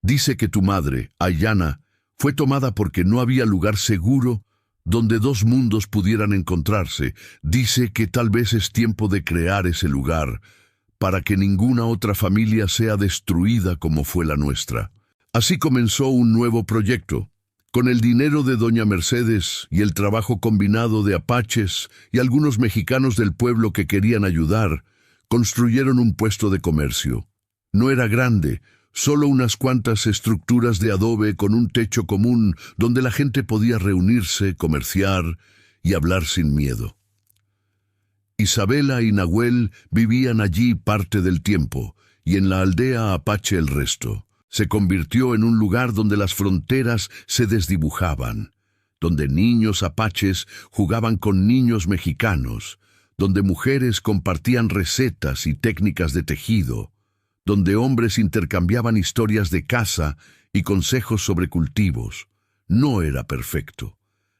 S1: Dice que tu madre, Ayllana, fue tomada porque no había lugar seguro donde dos mundos pudieran encontrarse. Dice que tal vez es tiempo de crear ese lugar para que ninguna otra familia sea destruida como fue la nuestra. Así comenzó un nuevo proyecto. Con el dinero de Doña Mercedes y el trabajo combinado de apaches y algunos mexicanos del pueblo que querían ayudar, construyeron un puesto de comercio. No era grande, solo unas cuantas estructuras de adobe con un techo común donde la gente podía reunirse, comerciar y hablar sin miedo. Isabela y Nahuel vivían allí parte del tiempo y en la aldea apache el resto. Se convirtió en un lugar donde las fronteras se desdibujaban, donde niños apaches jugaban con niños mexicanos, donde mujeres compartían recetas y técnicas de tejido, donde hombres intercambiaban historias de caza y consejos sobre cultivos. No era perfecto.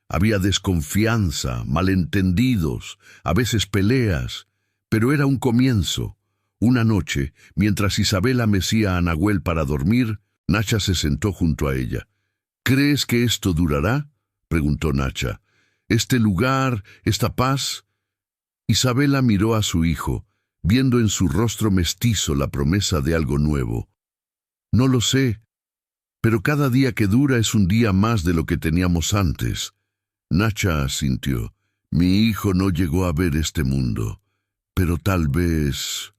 S1: Había desconfianza, malentendidos, a veces peleas, pero era un comienzo. Una noche, mientras Isabela mecía a Nahuel para dormir, Nacha se sentó junto a ella. ¿Crees que esto durará?, preguntó Nacha. ¿Este lugar, esta paz? Isabela miró a su hijo, viendo en su rostro mestizo la promesa de algo nuevo. No lo sé, pero cada día que dura es un día más de lo que teníamos antes. Nacha asintió. Mi hijo no llegó a ver este mundo, pero tal vez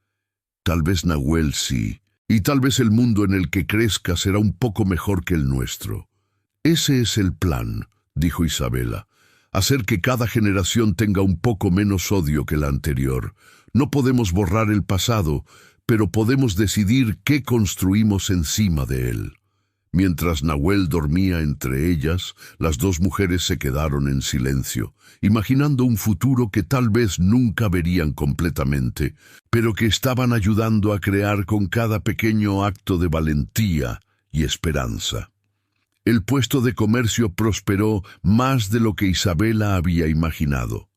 S1: Nahuel sí, y tal vez el mundo en el que crezca será un poco mejor que el nuestro. Ese es el plan, dijo Isabela, hacer que cada generación tenga un poco menos odio que la anterior. No podemos borrar el pasado, pero podemos decidir qué construimos encima de él. Mientras Nahuel dormía entre ellas, las dos mujeres se quedaron en silencio, imaginando un futuro que tal vez nunca verían completamente, pero que estaban ayudando a crear con cada pequeño acto de valentía y esperanza. El puesto de comercio prosperó más de lo que Isabela había imaginado.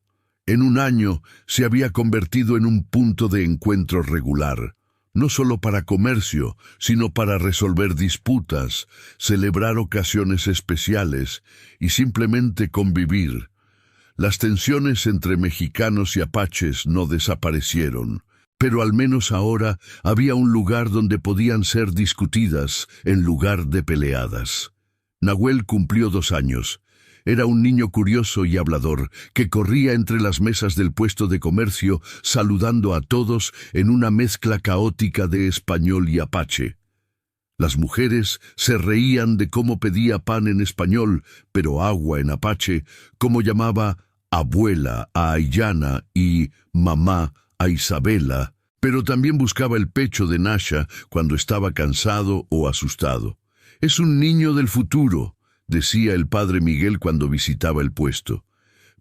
S1: En un año se había convertido en un punto de encuentro regular, no solo para comercio, sino para resolver disputas, celebrar ocasiones especiales y simplemente convivir. Las tensiones entre mexicanos y apaches no desaparecieron, pero al menos ahora había un lugar donde podían ser discutidas en lugar de peleadas. Nahuel cumplió 2 años. Era un niño curioso y hablador, que corría entre las mesas del puesto de comercio, saludando a todos en una mezcla caótica de español y apache. Las mujeres se reían de cómo pedía pan en español, pero agua en apache, cómo llamaba abuela a Ayana y mamá a Isabela, pero también buscaba el pecho de Nasha cuando estaba cansado o asustado. «Es un niño del futuro», decía el padre Miguel cuando visitaba el puesto.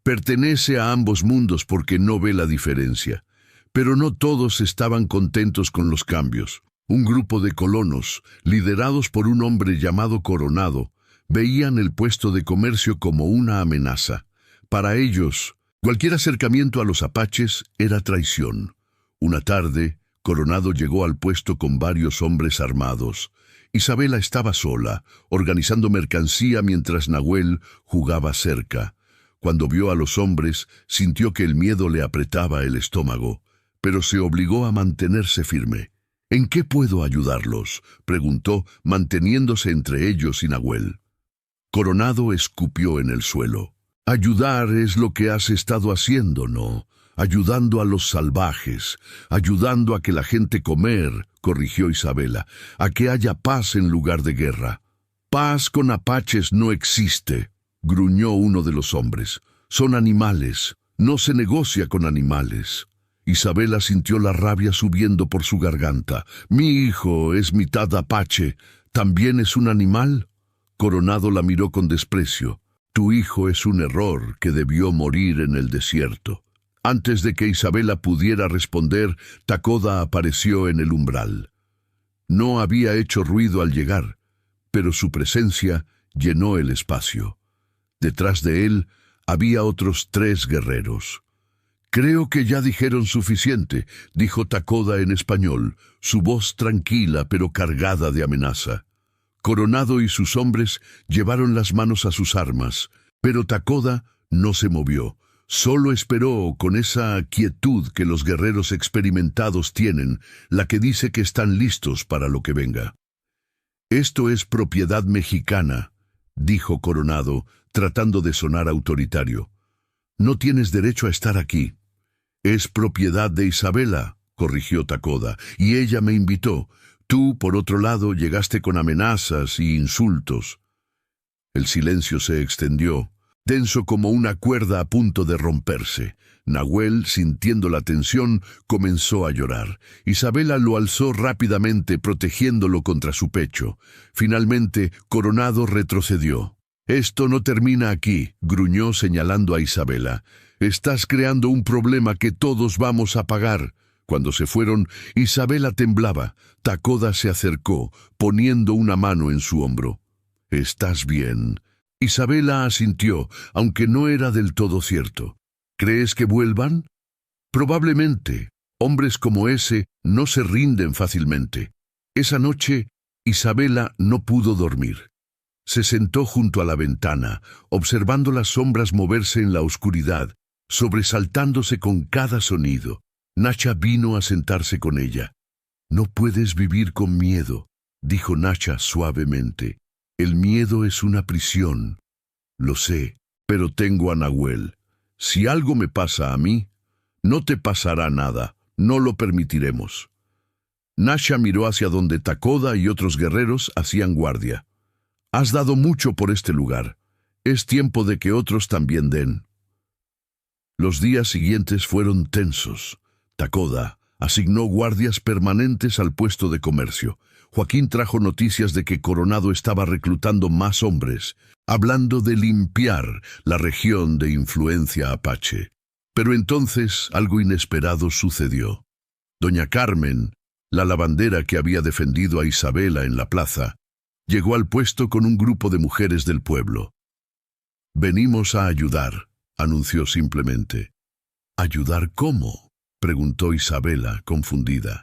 S1: «Pertenece a ambos mundos porque no ve la diferencia». Pero no todos estaban contentos con los cambios. Un grupo de colonos, liderados por un hombre llamado Coronado, veían el puesto de comercio como una amenaza. Para ellos, cualquier acercamiento a los apaches era traición. Una tarde, Coronado llegó al puesto con varios hombres armados. Isabela estaba sola, organizando mercancía mientras Nahuel jugaba cerca. Cuando vio a los hombres, sintió que el miedo le apretaba el estómago, pero se obligó a mantenerse firme. «¿En qué puedo ayudarlos?», preguntó, manteniéndose entre ellos y Nahuel. Coronado escupió en el suelo. «Ayudar es lo que has estado haciendo, ¿no? Ayudando a los salvajes, ayudando a que la gente comer», corrigió Isabela, «a que haya paz en lugar de guerra». «Paz con apaches no existe», gruñó uno de los hombres. «Son animales, no se negocia con animales». Isabela sintió la rabia subiendo por su garganta. «Mi hijo es mitad apache, ¿también es un animal?». Coronado la miró con desprecio. «Tu hijo es un error que debió morir en el desierto». Antes de que Isabela pudiera responder, Tacoda apareció en el umbral. No había hecho ruido al llegar, pero su presencia llenó el espacio. Detrás de él había otros 3 guerreros. «Creo que ya dijeron suficiente», dijo Tacoda en español, su voz tranquila pero cargada de amenaza. Coronado y sus hombres llevaron las manos a sus armas, pero Tacoda no se movió. Solo esperó con esa quietud que los guerreros experimentados tienen, la que dice que están listos para lo que venga. «Esto es propiedad mexicana», dijo Coronado, tratando de sonar autoritario. «No tienes derecho a estar aquí». «Es propiedad de Isabela», corrigió Tacoda, «y ella me invitó. Tú, por otro lado, llegaste con amenazas y insultos». El silencio se extendió, denso como una cuerda a punto de romperse. Nahuel, sintiendo la tensión, comenzó a llorar. Isabela lo alzó rápidamente, protegiéndolo contra su pecho. Finalmente, Coronado retrocedió. «Esto no termina aquí», gruñó señalando a Isabela. «Estás creando un problema que todos vamos a pagar». Cuando se fueron, Isabela temblaba. Tacoda se acercó, poniendo una mano en su hombro. «¿Estás bien?». Isabela asintió, aunque no era del todo cierto. «¿Crees que vuelvan?». «Probablemente. Hombres como ese no se rinden fácilmente». Esa noche, Isabela no pudo dormir. Se sentó junto a la ventana, observando las sombras moverse en la oscuridad, sobresaltándose con cada sonido. Nasha vino a sentarse con ella. «No puedes vivir con miedo», dijo Nasha suavemente. «El miedo es una prisión». «Lo sé, pero tengo a Nahuel. Si algo me pasa a mí, no te pasará nada. No lo permitiremos». Nasha miró hacia donde Tacoda y otros guerreros hacían guardia. «Has dado mucho por este lugar. Es tiempo de que otros también den». Los días siguientes fueron tensos. Tacoda asignó guardias permanentes al puesto de comercio. Joaquín trajo noticias de que Coronado estaba reclutando más hombres, hablando de limpiar la región de influencia apache. Pero entonces algo inesperado sucedió. Doña Carmen, la lavandera que había defendido a Isabela en la plaza, llegó al puesto con un grupo de mujeres del pueblo. «Venimos a ayudar», anunció simplemente. «¿Ayudar cómo?», preguntó Isabela, confundida.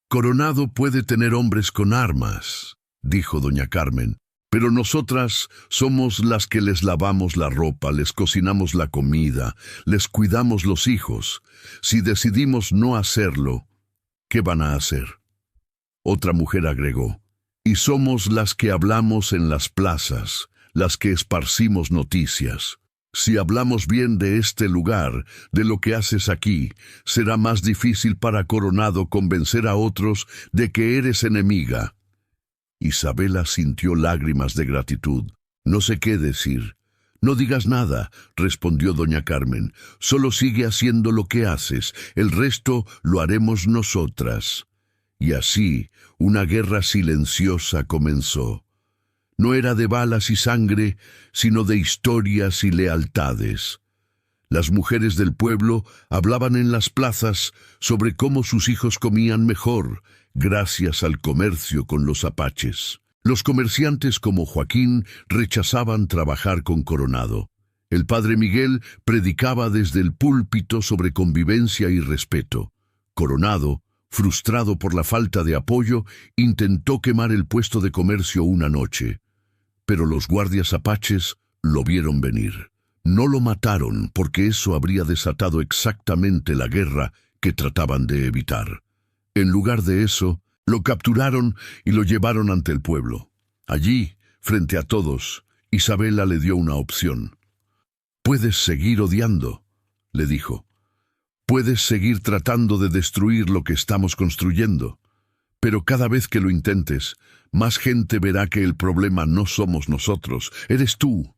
S1: «Coronado puede tener hombres con armas», dijo doña Carmen, «pero nosotras somos las que les lavamos la ropa, les cocinamos la comida, les cuidamos los hijos. Si decidimos no hacerlo, ¿qué van a hacer?». Otra mujer agregó, «Y somos las que hablamos en las plazas, las que esparcimos noticias. Si hablamos bien de este lugar, de lo que haces aquí, será más difícil para Coronado convencer a otros de que eres enemiga». Isabela sintió lágrimas de gratitud. «No sé qué decir». «No digas nada», respondió doña Carmen. «Solo sigue haciendo lo que haces, el resto lo haremos nosotras». Y así, una guerra silenciosa comenzó. No era de balas y sangre, sino de historias y lealtades. Las mujeres del pueblo hablaban en las plazas sobre cómo sus hijos comían mejor, gracias al comercio con los apaches. Los comerciantes como Joaquín rechazaban trabajar con Coronado. El padre Miguel predicaba desde el púlpito sobre convivencia y respeto. Coronado, frustrado por la falta de apoyo, intentó quemar el puesto de comercio una noche. Pero los guardias apaches lo vieron venir. No lo mataron porque eso habría desatado exactamente la guerra que trataban de evitar. En lugar de eso, lo capturaron y lo llevaron ante el pueblo. Allí, frente a todos, Isabela le dio una opción. «Puedes seguir odiando», le dijo. «Puedes seguir tratando de destruir lo que estamos construyendo. Pero cada vez que lo intentes, más gente verá que el problema no somos nosotros, eres tú».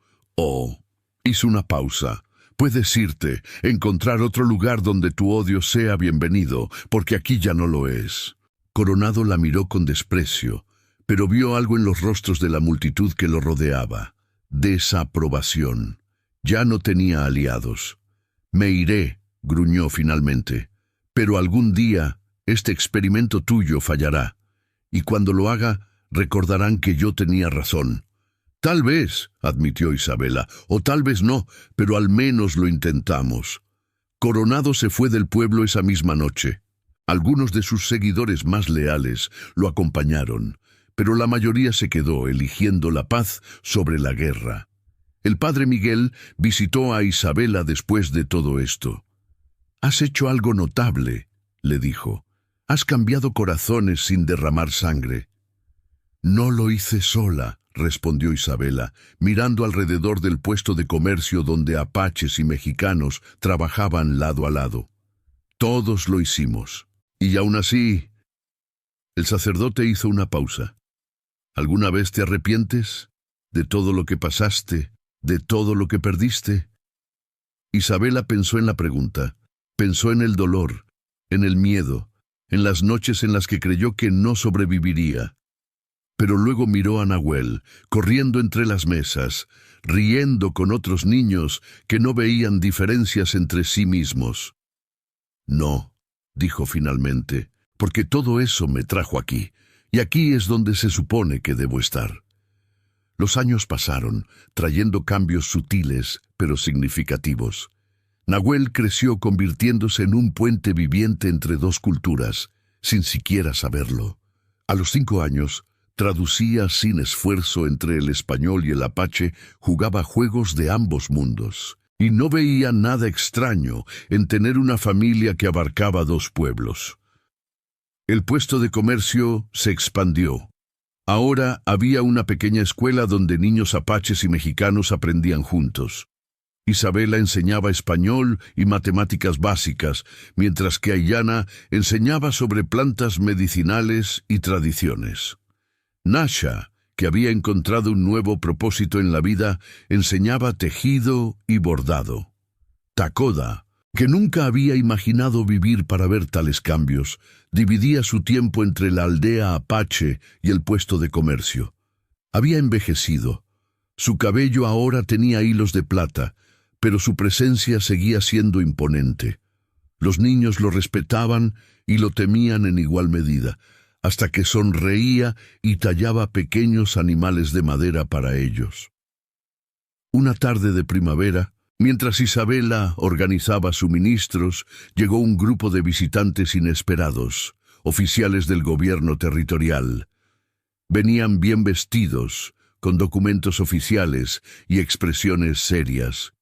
S1: Hizo una pausa. «Puedes irte, encontrar otro lugar donde tu odio sea bienvenido, porque aquí ya no lo es». Coronado la miró con desprecio, pero vio algo en los rostros de la multitud que lo rodeaba. Desaprobación. Ya no tenía aliados. «Me iré», gruñó finalmente, «pero algún día este experimento tuyo fallará, y cuando lo haga recordarán que yo tenía razón». «Tal vez», admitió Isabela, «o tal vez no, pero al menos lo intentamos». Coronado se fue del pueblo esa misma noche. Algunos de sus seguidores más leales lo acompañaron, pero la mayoría se quedó eligiendo la paz sobre la guerra. El padre Miguel visitó a Isabela después de todo esto. «Has hecho algo notable», le dijo. «Has cambiado corazones sin derramar sangre». «No lo hice sola», respondió Isabela, mirando alrededor del puesto de comercio donde apaches y mexicanos trabajaban lado a lado. «Todos lo hicimos. Y aún así...». El sacerdote hizo una pausa. «¿Alguna vez te arrepientes de todo lo que pasaste, de todo lo que perdiste?». Isabela pensó en la pregunta, pensó en el dolor, en el miedo, en las noches en las que creyó que no sobreviviría. Pero luego miró a Nahuel, corriendo entre las mesas, riendo con otros niños que no veían diferencias entre sí mismos. «No», dijo finalmente, «porque todo eso me trajo aquí, y aquí es donde se supone que debo estar». Los años pasaron, trayendo cambios sutiles, pero significativos. Nahuel creció convirtiéndose en un puente viviente entre dos culturas, sin siquiera saberlo. A los 5 años, traducía sin esfuerzo entre el español y el apache, jugaba juegos de ambos mundos, y no veía nada extraño en tener una familia que abarcaba 2 pueblos. El puesto de comercio se expandió. Ahora había una pequeña escuela donde niños apaches y mexicanos aprendían juntos. Isabela enseñaba español y matemáticas básicas, mientras que Aiyana enseñaba sobre plantas medicinales y tradiciones. Nasha, que había encontrado un nuevo propósito en la vida, enseñaba tejido y bordado. Takoda, que nunca había imaginado vivir para ver tales cambios. Dividía su tiempo entre la aldea apache y el puesto de comercio. Había envejecido. Su cabello ahora tenía hilos de plata, pero su presencia seguía siendo imponente. Los niños lo respetaban y lo temían en igual medida, hasta que sonreía y tallaba pequeños animales de madera para ellos. Una tarde de primavera, mientras Isabela organizaba suministros, llegó un grupo de visitantes inesperados, oficiales del gobierno territorial. Venían bien vestidos, con documentos oficiales y expresiones serias.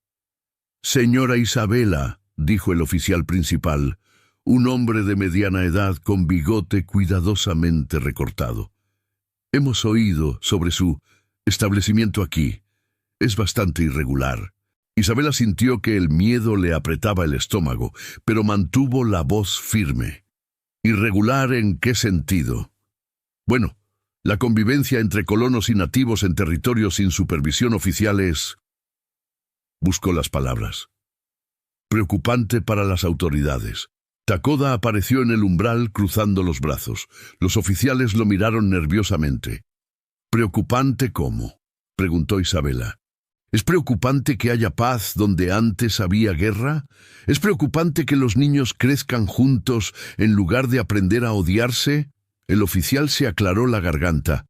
S1: «Señora Isabela», dijo el oficial principal, un hombre de mediana edad con bigote cuidadosamente recortado. «Hemos oído sobre su establecimiento aquí. Es bastante irregular». Isabela sintió que el miedo le apretaba el estómago, pero mantuvo la voz firme. «¿Irregular en qué sentido?» «Bueno, la convivencia entre colonos y nativos en territorios sin supervisión oficial es...» Buscó las palabras. «Preocupante para las autoridades». Takoda apareció en el umbral cruzando los brazos. Los oficiales lo miraron nerviosamente. «¿Preocupante cómo?», preguntó Isabela. ¿Es preocupante que haya paz donde antes había guerra? ¿Es preocupante que los niños crezcan juntos en lugar de aprender a odiarse? El oficial se aclaró la garganta.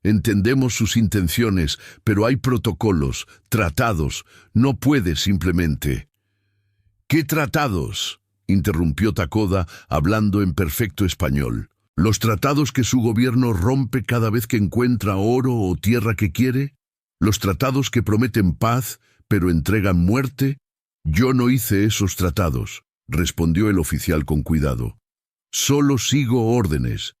S1: Entendemos sus intenciones, pero hay protocolos, tratados. No puede simplemente. ¿Qué tratados?, interrumpió Takoda, hablando en perfecto español. ¿Los tratados que su gobierno rompe cada vez que encuentra oro o tierra que quiere? ¿Los tratados que prometen paz, pero entregan muerte? Yo no hice esos tratados, respondió el oficial con cuidado. Solo sigo órdenes.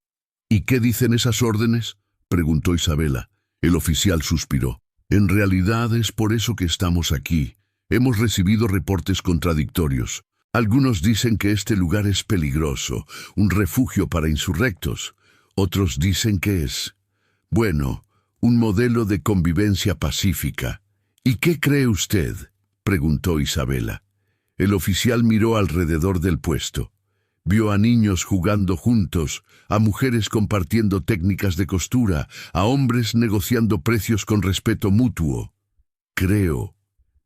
S1: ¿Y qué dicen esas órdenes?, preguntó Isabela. El oficial suspiró. En realidad es por eso que estamos aquí. Hemos recibido reportes contradictorios. Algunos dicen que este lugar es peligroso, un refugio para insurrectos. Otros dicen que es, bueno, un modelo de convivencia pacífica. ¿Y qué cree usted?, preguntó Isabela. El oficial miró alrededor del puesto. Vio a niños jugando juntos, a mujeres compartiendo técnicas de costura, a hombres negociando precios con respeto mutuo. Creo,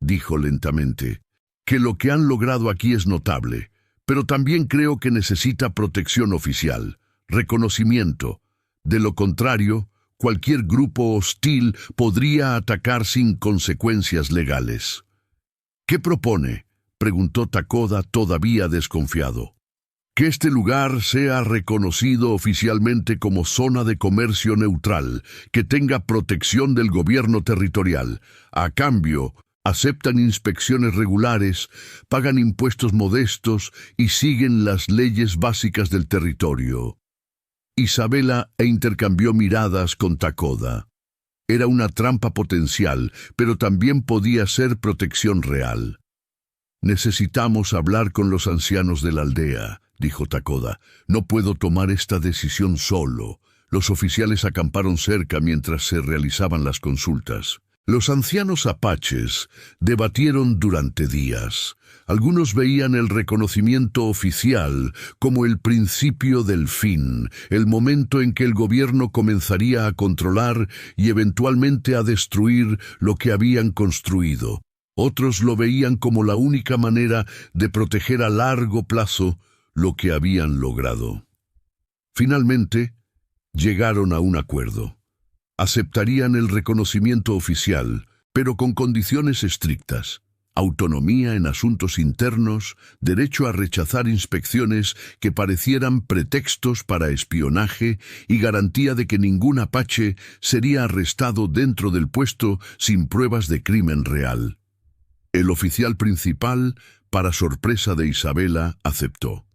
S1: dijo lentamente, que lo que han logrado aquí es notable, pero también creo que necesita protección oficial, reconocimiento. De lo contrario, cualquier grupo hostil podría atacar sin consecuencias legales. ¿Qué propone?, preguntó Takoda todavía desconfiado. Que este lugar sea reconocido oficialmente como zona de comercio neutral, que tenga protección del gobierno territorial. A cambio, aceptan inspecciones regulares, pagan impuestos modestos y siguen las leyes básicas del territorio. Isabela intercambió miradas con Takoda. Era una trampa potencial, pero también podía ser protección real. Necesitamos hablar con los ancianos de la aldea, dijo Takoda. No puedo tomar esta decisión solo. Los oficiales acamparon cerca mientras se realizaban las consultas. Los ancianos apaches debatieron durante días. Algunos veían el reconocimiento oficial como el principio del fin, el momento en que el gobierno comenzaría a controlar y eventualmente a destruir lo que habían construido. Otros lo veían como la única manera de proteger a largo plazo lo que habían logrado. Finalmente, llegaron a un acuerdo. Aceptarían el reconocimiento oficial, pero con condiciones estrictas: autonomía en asuntos internos, derecho a rechazar inspecciones que parecieran pretextos para espionaje y garantía de que ningún apache sería arrestado dentro del puesto sin pruebas de crimen real. El oficial principal, para sorpresa de Isabela, aceptó.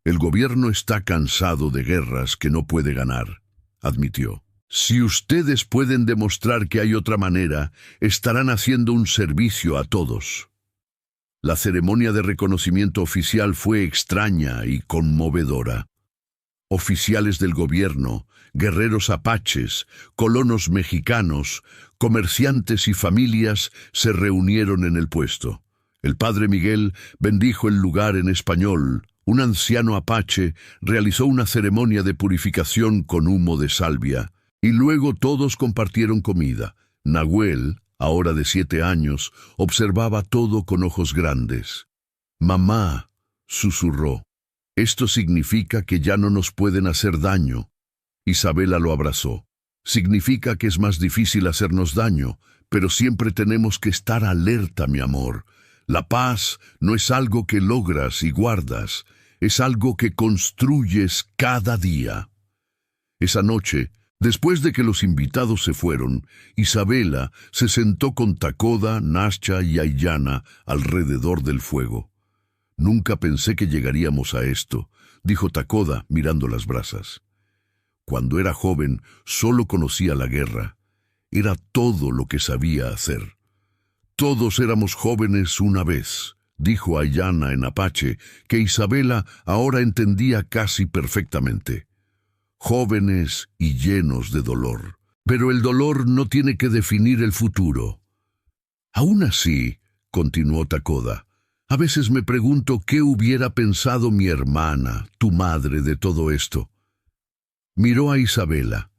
S1: El gobierno está cansado de guerras que no puede ganar, admitió. Si ustedes pueden demostrar que hay otra manera, estarán haciendo un servicio a todos. La ceremonia de reconocimiento oficial fue extraña y conmovedora. Oficiales del gobierno, guerreros apaches, colonos mexicanos, comerciantes y familias se reunieron en el puesto. El padre Miguel bendijo el lugar en español. Un anciano apache realizó una ceremonia de purificación con humo de salvia, y luego todos compartieron comida. Nahuel, ahora de 7 años, observaba todo con ojos grandes. «Mamá», susurró, «esto significa que ya no nos pueden hacer daño». Isabela lo abrazó. «Significa que es más difícil hacernos daño, pero siempre tenemos que estar alerta, mi amor. La paz no es algo que logras y guardas, es algo que construyes cada día». Esa noche, después de que los invitados se fueron, Isabela se sentó con Takoda, Nasha y Aiyana alrededor del fuego. «Nunca pensé que llegaríamos a esto», dijo Takoda mirando las brasas. «Cuando era joven, solo conocía la guerra. Era todo lo que sabía hacer». «Todos éramos jóvenes una vez», dijo Aiyana en apache, que Isabela ahora entendía casi perfectamente. «Jóvenes y llenos de dolor. Pero el dolor no tiene que definir el futuro». «Aún así», continuó Takoda, «a veces me pregunto qué hubiera pensado mi hermana, tu madre, de todo esto». Miró a Isabela.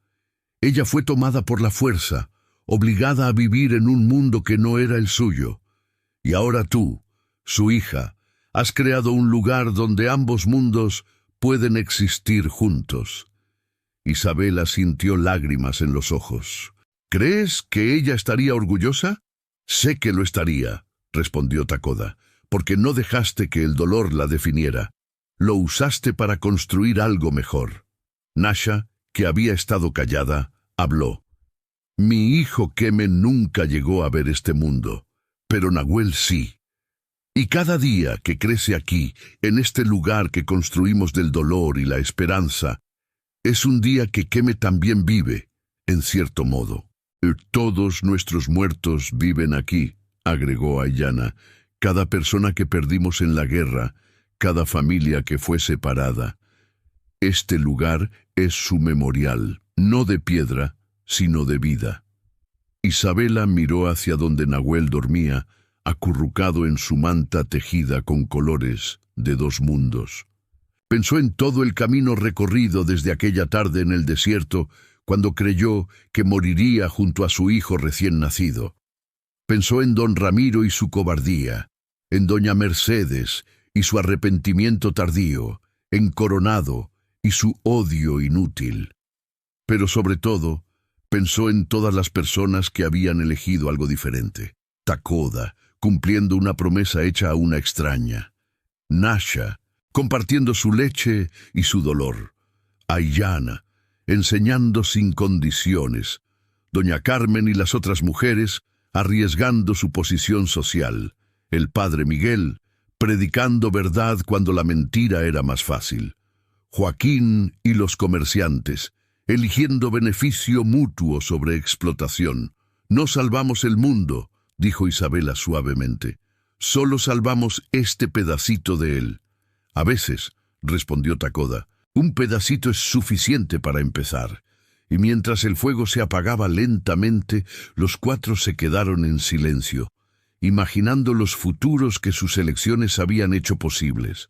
S1: Ella fue tomada por la fuerza, obligada a vivir en un mundo que no era el suyo. Y ahora tú, su hija, has creado un lugar donde ambos mundos pueden existir juntos. Isabela sintió lágrimas en los ojos. «¿Crees que ella estaría orgullosa?» «Sé que lo estaría», respondió Takoda, «porque no dejaste que el dolor la definiera. Lo usaste para construir algo mejor». Nasha, que había estado callada, habló. «Mi hijo Keme nunca llegó a ver este mundo, pero Nahuel sí. Y cada día que crece aquí, en este lugar que construimos del dolor y la esperanza, es un día que Keme también vive, en cierto modo». «Todos nuestros muertos viven aquí», agregó Aiyana. «Cada persona que perdimos en la guerra, cada familia que fue separada. Este lugar es su memorial, no de piedra, sino de vida». Isabela miró hacia donde Nahuel dormía, acurrucado en su manta tejida con colores de 2 mundos. Pensó en todo el camino recorrido desde aquella tarde en el desierto, cuando creyó que moriría junto a su hijo recién nacido. Pensó en don Ramiro y su cobardía, en doña Mercedes y su arrepentimiento tardío, en Coronado y su odio inútil. Pero sobre todo, pensó en todas las personas que habían elegido algo diferente. Takoda, cumpliendo una promesa hecha a una extraña. Nasha, compartiendo su leche y su dolor. Aiyana, enseñando sin condiciones. Doña Carmen y las otras mujeres, arriesgando su posición social. El padre Miguel, predicando verdad cuando la mentira era más fácil. Joaquín y los comerciantes, eligiendo beneficio mutuo sobre explotación. «No salvamos el mundo», dijo Isabela suavemente. «Solo salvamos este pedacito de él». «A veces», respondió Takoda, «un pedacito es suficiente para empezar». Y mientras el fuego se apagaba lentamente, los 4 se quedaron en silencio, imaginando los futuros que sus elecciones habían hecho posibles.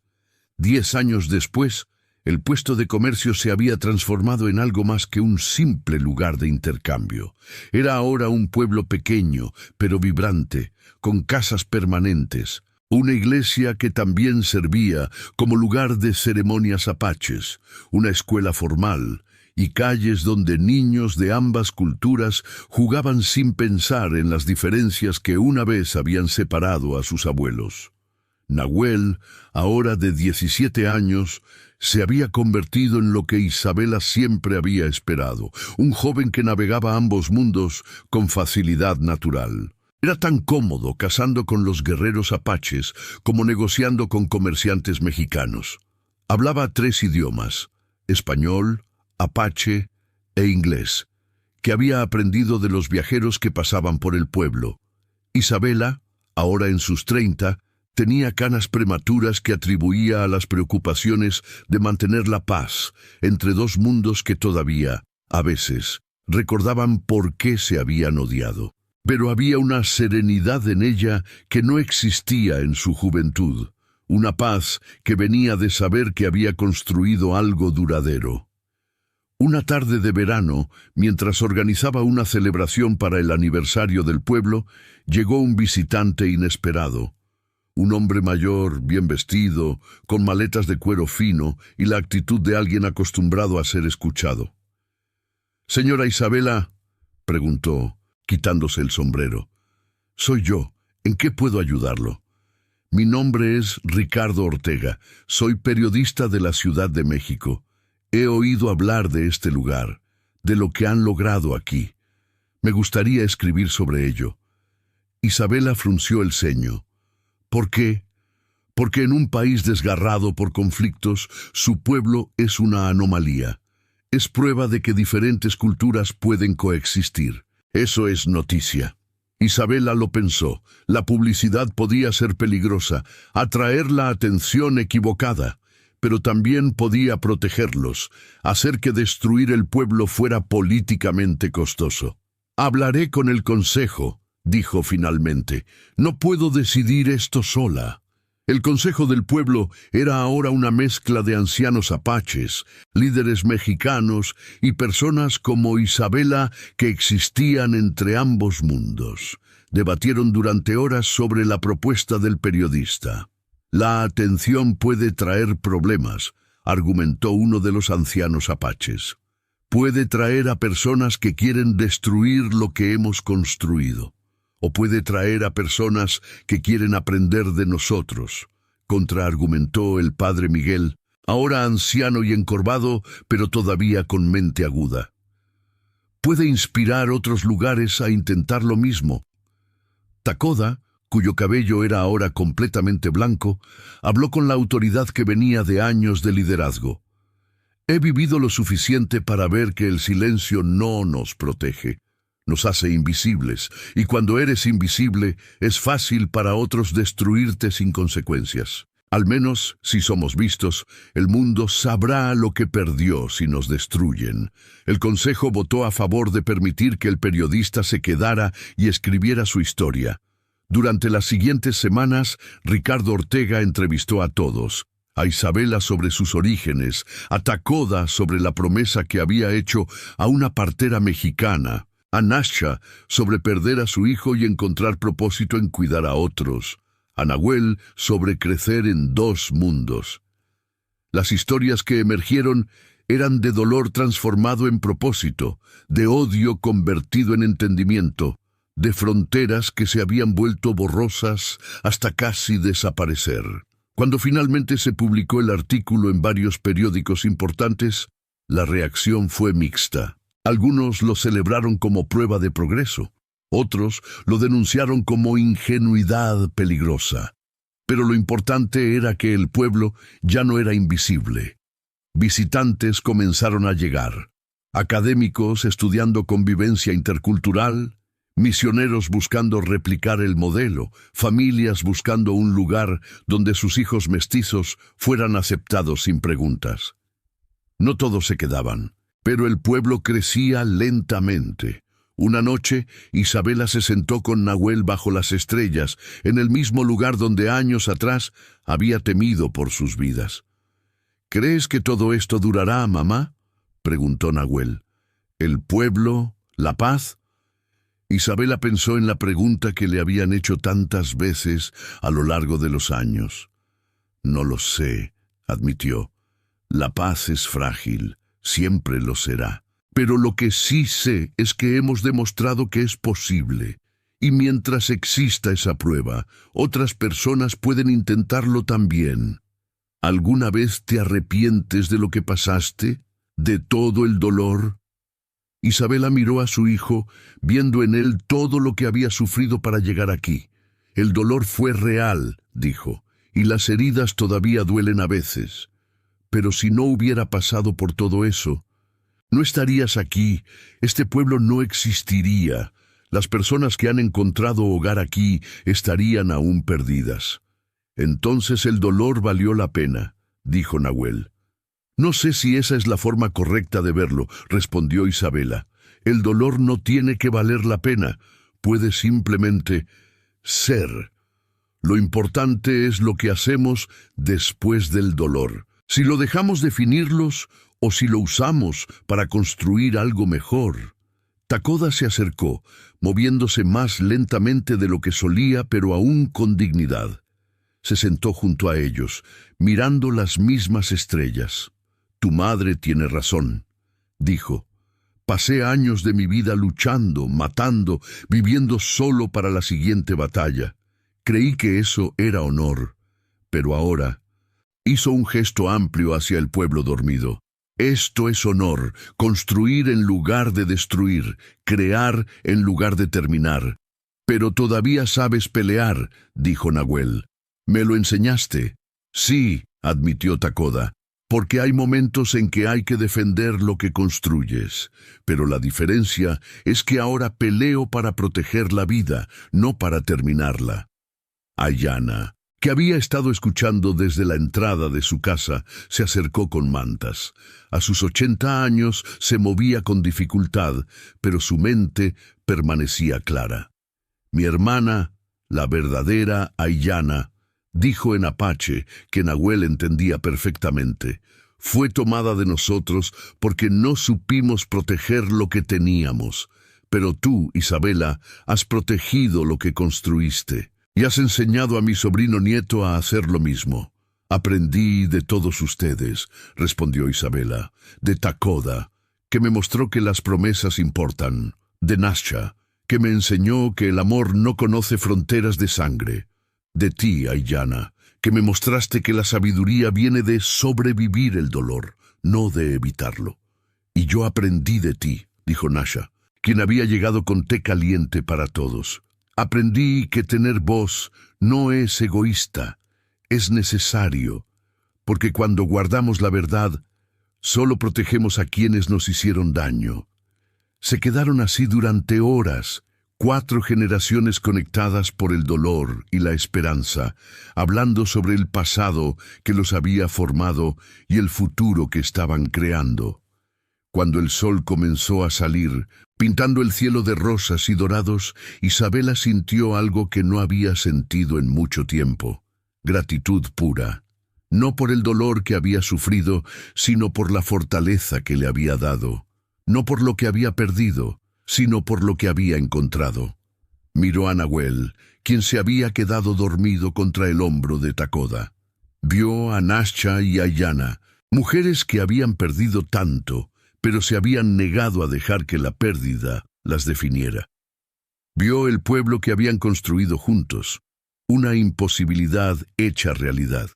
S1: 10 años después, el puesto de comercio se había transformado en algo más que un simple lugar de intercambio. Era ahora un pueblo pequeño, pero vibrante, con casas permanentes, una iglesia que también servía como lugar de ceremonias apaches, una escuela formal, y calles donde niños de ambas culturas jugaban sin pensar en las diferencias que una vez habían separado a sus abuelos. Nahuel, ahora de 17 años, se había convertido en lo que Isabela siempre había esperado, un joven que navegaba ambos mundos con facilidad natural. Era tan cómodo cazando con los guerreros apaches como negociando con comerciantes mexicanos. Hablaba 3 idiomas, español, apache e inglés, que había aprendido de los viajeros que pasaban por el pueblo. Isabela, ahora en sus 30, tenía canas prematuras que atribuía a las preocupaciones de mantener la paz entre 2 mundos que todavía, a veces, recordaban por qué se habían odiado. Pero había una serenidad en ella que no existía en su juventud, una paz que venía de saber que había construido algo duradero. Una tarde de verano, mientras organizaba una celebración para el aniversario del pueblo, llegó un visitante inesperado. Un hombre mayor, bien vestido, con maletas de cuero fino y la actitud de alguien acostumbrado a ser escuchado. «Señora Isabela», preguntó, quitándose el sombrero. «Soy yo. ¿En qué puedo ayudarlo?» «Mi nombre es Ricardo Ortega. Soy periodista de la Ciudad de México. He oído hablar de este lugar, de lo que han logrado aquí. Me gustaría escribir sobre ello». Isabela frunció el ceño. «¿Por qué?» «Porque en un país desgarrado por conflictos, su pueblo es una anomalía. Es prueba de que diferentes culturas pueden coexistir. Eso es noticia». Isabela lo pensó. La publicidad podía ser peligrosa, atraer la atención equivocada, pero también podía protegerlos, hacer que destruir el pueblo fuera políticamente costoso. «Hablaré con el consejo», dijo finalmente. «No puedo decidir esto sola». El Consejo del Pueblo era ahora una mezcla de ancianos apaches, líderes mexicanos y personas como Isabela que existían entre ambos mundos. Debatieron durante horas sobre la propuesta del periodista. «La atención puede traer problemas», argumentó uno de los ancianos apaches. «Puede traer a personas que quieren destruir lo que hemos construido. O puede traer a personas que quieren aprender de nosotros», contraargumentó el padre Miguel, ahora anciano y encorvado, pero todavía con mente aguda. «Puede inspirar otros lugares a intentar lo mismo». Tacoda, cuyo cabello era ahora completamente blanco, habló con la autoridad que venía de años de liderazgo. «He vivido lo suficiente para ver que el silencio no nos protege. Nos hace invisibles, y cuando eres invisible, es fácil para otros destruirte sin consecuencias. Al menos, si somos vistos, el mundo sabrá lo que perdió si nos destruyen». El Consejo votó a favor de permitir que el periodista se quedara y escribiera su historia. Durante las siguientes semanas, Ricardo Ortega entrevistó a todos. A Isabela sobre sus orígenes, a Tacoda sobre la promesa que había hecho a una partera mexicana, a Nasha sobre perder a su hijo y encontrar propósito en cuidar a otros, a Nahuel sobre crecer en dos mundos. Las historias que emergieron eran de dolor transformado en propósito, de odio convertido en entendimiento, de fronteras que se habían vuelto borrosas hasta casi desaparecer. Cuando finalmente se publicó el artículo en varios periódicos importantes, la reacción fue mixta. Algunos lo celebraron como prueba de progreso, otros lo denunciaron como ingenuidad peligrosa. Pero lo importante era que el pueblo ya no era invisible. Visitantes comenzaron a llegar, académicos estudiando convivencia intercultural, misioneros buscando replicar el modelo, familias buscando un lugar donde sus hijos mestizos fueran aceptados sin preguntas. No todos se quedaban, pero el pueblo crecía lentamente. Una noche, Isabela se sentó con Nahuel bajo las estrellas, en el mismo lugar donde años atrás había temido por sus vidas. «¿Crees que todo esto durará, mamá?», preguntó Nahuel. «¿El pueblo? ¿La paz?». Isabela pensó en la pregunta que le habían hecho tantas veces a lo largo de los años. «No lo sé», admitió. «La paz es frágil, siempre lo será. Pero lo que sí sé es que hemos demostrado que es posible. Y mientras exista esa prueba, otras personas pueden intentarlo también. ¿Alguna vez te arrepientes de lo que pasaste? ¿De todo el dolor?». Isabela miró a su hijo, viendo en él todo lo que había sufrido para llegar aquí. «El dolor fue real», dijo, «y las heridas todavía duelen a veces. Pero si no hubiera pasado por todo eso, no estarías aquí, este pueblo no existiría. Las personas que han encontrado hogar aquí estarían aún perdidas». «Entonces el dolor valió la pena», dijo Nahuel. «No sé si esa es la forma correcta de verlo», respondió Isabela. «El dolor no tiene que valer la pena. puede simplemente ser. Lo importante es lo que hacemos después del dolor. Si lo dejamos definirlos o si lo usamos para construir algo mejor. Takoda se acercó, moviéndose más lentamente de lo que solía, pero aún con dignidad. Se sentó junto a ellos, mirando las mismas estrellas. «Tu madre tiene razón», dijo. «Pasé años de mi vida luchando, matando, viviendo solo para la siguiente batalla. Creí que eso era honor. Pero ahora…» Hizo un gesto amplio hacia el pueblo dormido. «Esto es honor, construir en lugar de destruir, crear en lugar de terminar. Pero todavía sabes pelear», dijo Nahuel. «¿Me lo enseñaste?» «Sí», admitió Takoda, «porque hay momentos en que hay que defender lo que construyes. Pero la diferencia es que ahora peleo para proteger la vida, no para terminarla». Ayana, que había estado escuchando desde la entrada de su casa, se acercó con mantas. A sus 80 años se movía con dificultad, pero su mente permanecía clara. «Mi hermana, la verdadera Ayana», dijo en apache, que Nahuel entendía perfectamente, «fue tomada de nosotros porque no supimos proteger lo que teníamos. Pero tú, Isabela, has protegido lo que construiste. Y has enseñado a mi sobrino nieto a hacer lo mismo». «Aprendí de todos ustedes», respondió Isabela, «de Takoda, que me mostró que las promesas importan, de Nasha, que me enseñó que el amor no conoce fronteras de sangre, de ti, Ayana, que me mostraste que la sabiduría viene de sobrevivir el dolor, no de evitarlo. Y yo aprendí de ti», dijo Nasha, quien había llegado con té caliente para todos. «Aprendí que tener voz no es egoísta, es necesario, porque cuando guardamos la verdad, solo protegemos a quienes nos hicieron daño». Se quedaron así durante horas, 4 generaciones conectadas por el dolor y la esperanza, hablando sobre el pasado que los había formado y el futuro que estaban creando. Cuando el sol comenzó a salir, pintando el cielo de rosas y dorados, Isabela sintió algo que no había sentido en mucho tiempo: gratitud pura. No por el dolor que había sufrido, sino por la fortaleza que le había dado. No por lo que había perdido, sino por lo que había encontrado. Miró a Nahuel, quien se había quedado dormido contra el hombro de Takoda. Vio a Nasha y a Ayana, mujeres que habían perdido tanto, pero se habían negado a dejar que la pérdida las definiera. Vio el pueblo que habían construido juntos, una imposibilidad hecha realidad.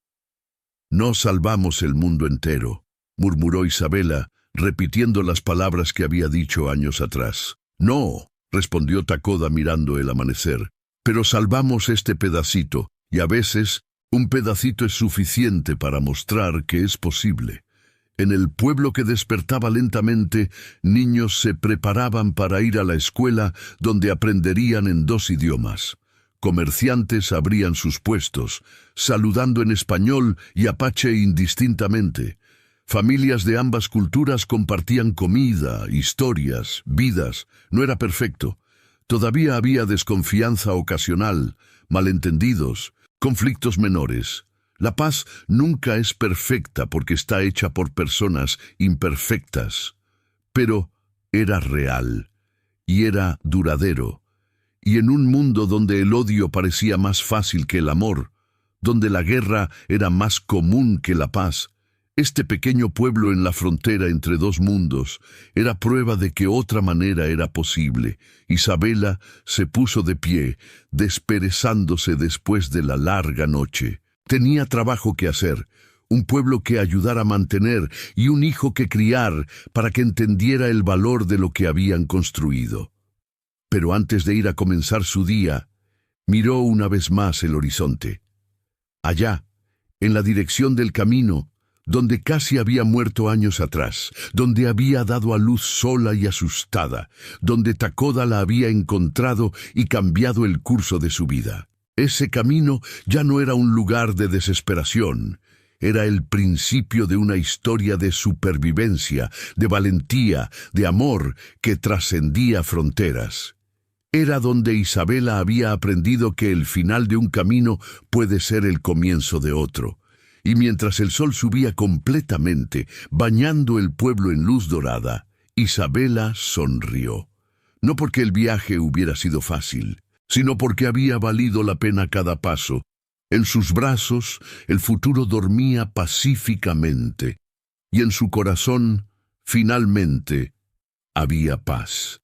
S1: «No salvamos el mundo entero», murmuró Isabela, repitiendo las palabras que había dicho años atrás. «No», respondió Takoda mirando el amanecer, «pero salvamos este pedacito, y a veces un pedacito es suficiente para mostrar que es posible». En el pueblo que despertaba lentamente, niños se preparaban para ir a la escuela donde aprenderían en 2 idiomas. Comerciantes abrían sus puestos, saludando en español y apache indistintamente. Familias de ambas culturas compartían comida, historias, vidas. No era perfecto. Todavía había desconfianza ocasional, malentendidos, conflictos menores. La paz nunca es perfecta porque está hecha por personas imperfectas, pero era real y era duradero. Y en un mundo donde el odio parecía más fácil que el amor, donde la guerra era más común que la paz, este pequeño pueblo en la frontera entre 2 mundos era prueba de que otra manera era posible. Isabela se puso de pie, desperezándose después de la larga noche. Tenía trabajo que hacer, un pueblo que ayudar a mantener y un hijo que criar para que entendiera el valor de lo que habían construido. Pero antes de ir a comenzar su día, miró una vez más el horizonte. Allá, en la dirección del camino, donde casi había muerto años atrás, donde había dado a luz sola y asustada, donde Takoda la había encontrado y cambiado el curso de su vida. Ese camino ya no era un lugar de desesperación, era el principio de una historia de supervivencia, de valentía, de amor que trascendía fronteras. Era donde Isabela había aprendido que el final de un camino puede ser el comienzo de otro. Y mientras el sol subía completamente, bañando el pueblo en luz dorada, Isabela sonrió. No porque el viaje hubiera sido fácil, sino porque había valido la pena cada paso. En sus brazos, el futuro dormía pacíficamente, y en su corazón, finalmente, había paz.